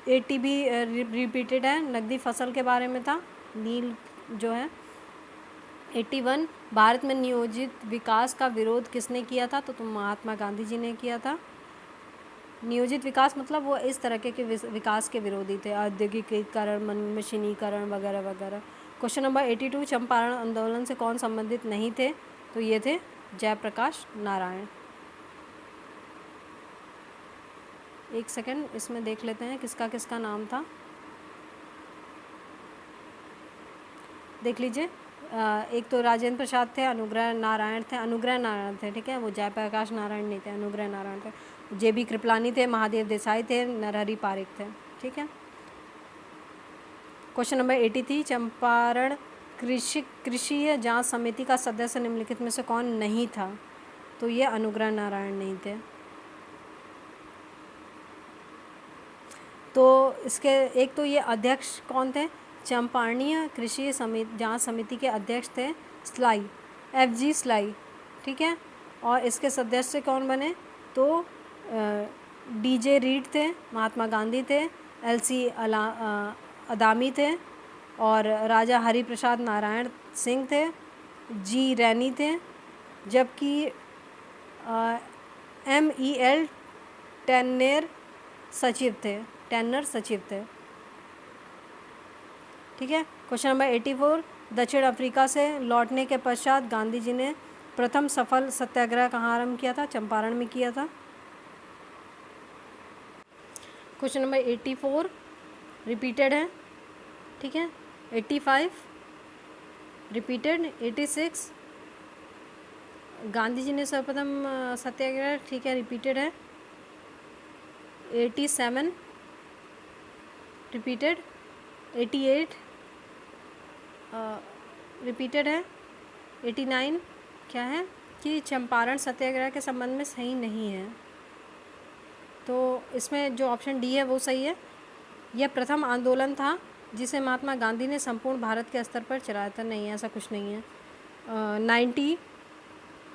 80 भी रिपीटेड है, नकदी फसल के बारे में था, नील जो है। 81, भारत में नियोजित विकास का विरोध किसने किया था? तो महात्मा गांधी जी ने किया था। नियोजित विकास मतलब वो इस तरह के विकास के विरोधी थे, औद्योगिकीकरण, मशीनीकरण वगैरह वगैरह। क्वेश्चन नंबर 82, चंपारण आंदोलन से कौन संबंधित नहीं थे? तो ये थे जयप्रकाश नारायण। एक सेकंड, इसमें देख लेते हैं किसका किसका नाम था। देख लीजिए, एक तो राजेंद्र प्रसाद थे, अनुग्रह नारायण थे, ठीक है, वो जयप्रकाश नारायण नहीं थे, अनुग्रह नारायण थे। JB कृपलानी थे, महादेव देसाई थे, नरहरि पारिक थे। ठीक है, क्वेश्चन नंबर 83, चंपारण कृषि जांच समिति का सदस्य निम्नलिखित में से कौन नहीं था? तो ये अनुग्रह नारायण नहीं थे। तो इसके एक तो ये अध्यक्ष कौन थे? चंपारणीय कृषि जांच समिति के अध्यक्ष थे स्लाई, FG स्लाई। ठीक है, और इसके सदस्य कौन बने? तो DJ रीड थे, महात्मा गांधी थे, LC अदामी थे, और राजा हरि प्रसाद नारायण सिंह थे, G रैनी थे, जबकि MEL टेन्नर सचिव थे। ठीक है, क्वेश्चन नंबर 84, दक्षिण अफ्रीका से लौटने के पश्चात गांधी जी ने प्रथम सफल सत्याग्रह कहाँ आरंभ किया था? चंपारण में किया था। क्वेश्चन नंबर 84 रिपीटेड है, ठीक है, 85 रिपीटेड, 86 गांधी जी ने सर्वप्रथम सत्याग्रह, ठीक है, रिपीटेड है, 87 रिपीटेड, 88 रिपीटेड है, 89 क्या है कि चंपारण सत्याग्रह के संबंध में सही नहीं है। तो इसमें जो ऑप्शन डी है वो सही है। यह प्रथम आंदोलन था जिसे महात्मा गांधी ने संपूर्ण भारत के स्तर पर चलाया था। नहीं, ऐसा कुछ नहीं है। 90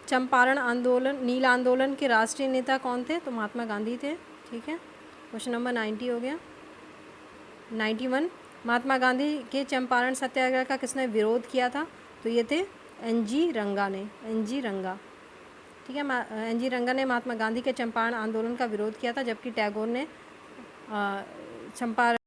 चंपारण आंदोलन, नील आंदोलन के राष्ट्रीय नेता कौन थे? तो महात्मा गांधी थे। ठीक है, क्वेश्चन नंबर 90 हो गया। 91 महात्मा गांधी के चंपारण सत्याग्रह का किसने विरोध किया था? तो ये थे NG रंगा ने, NG रंगा। ठीक है, NG रंगा ने महात्मा गांधी के चंपारण आंदोलन का विरोध किया था, जबकि टैगोर ने चंपारण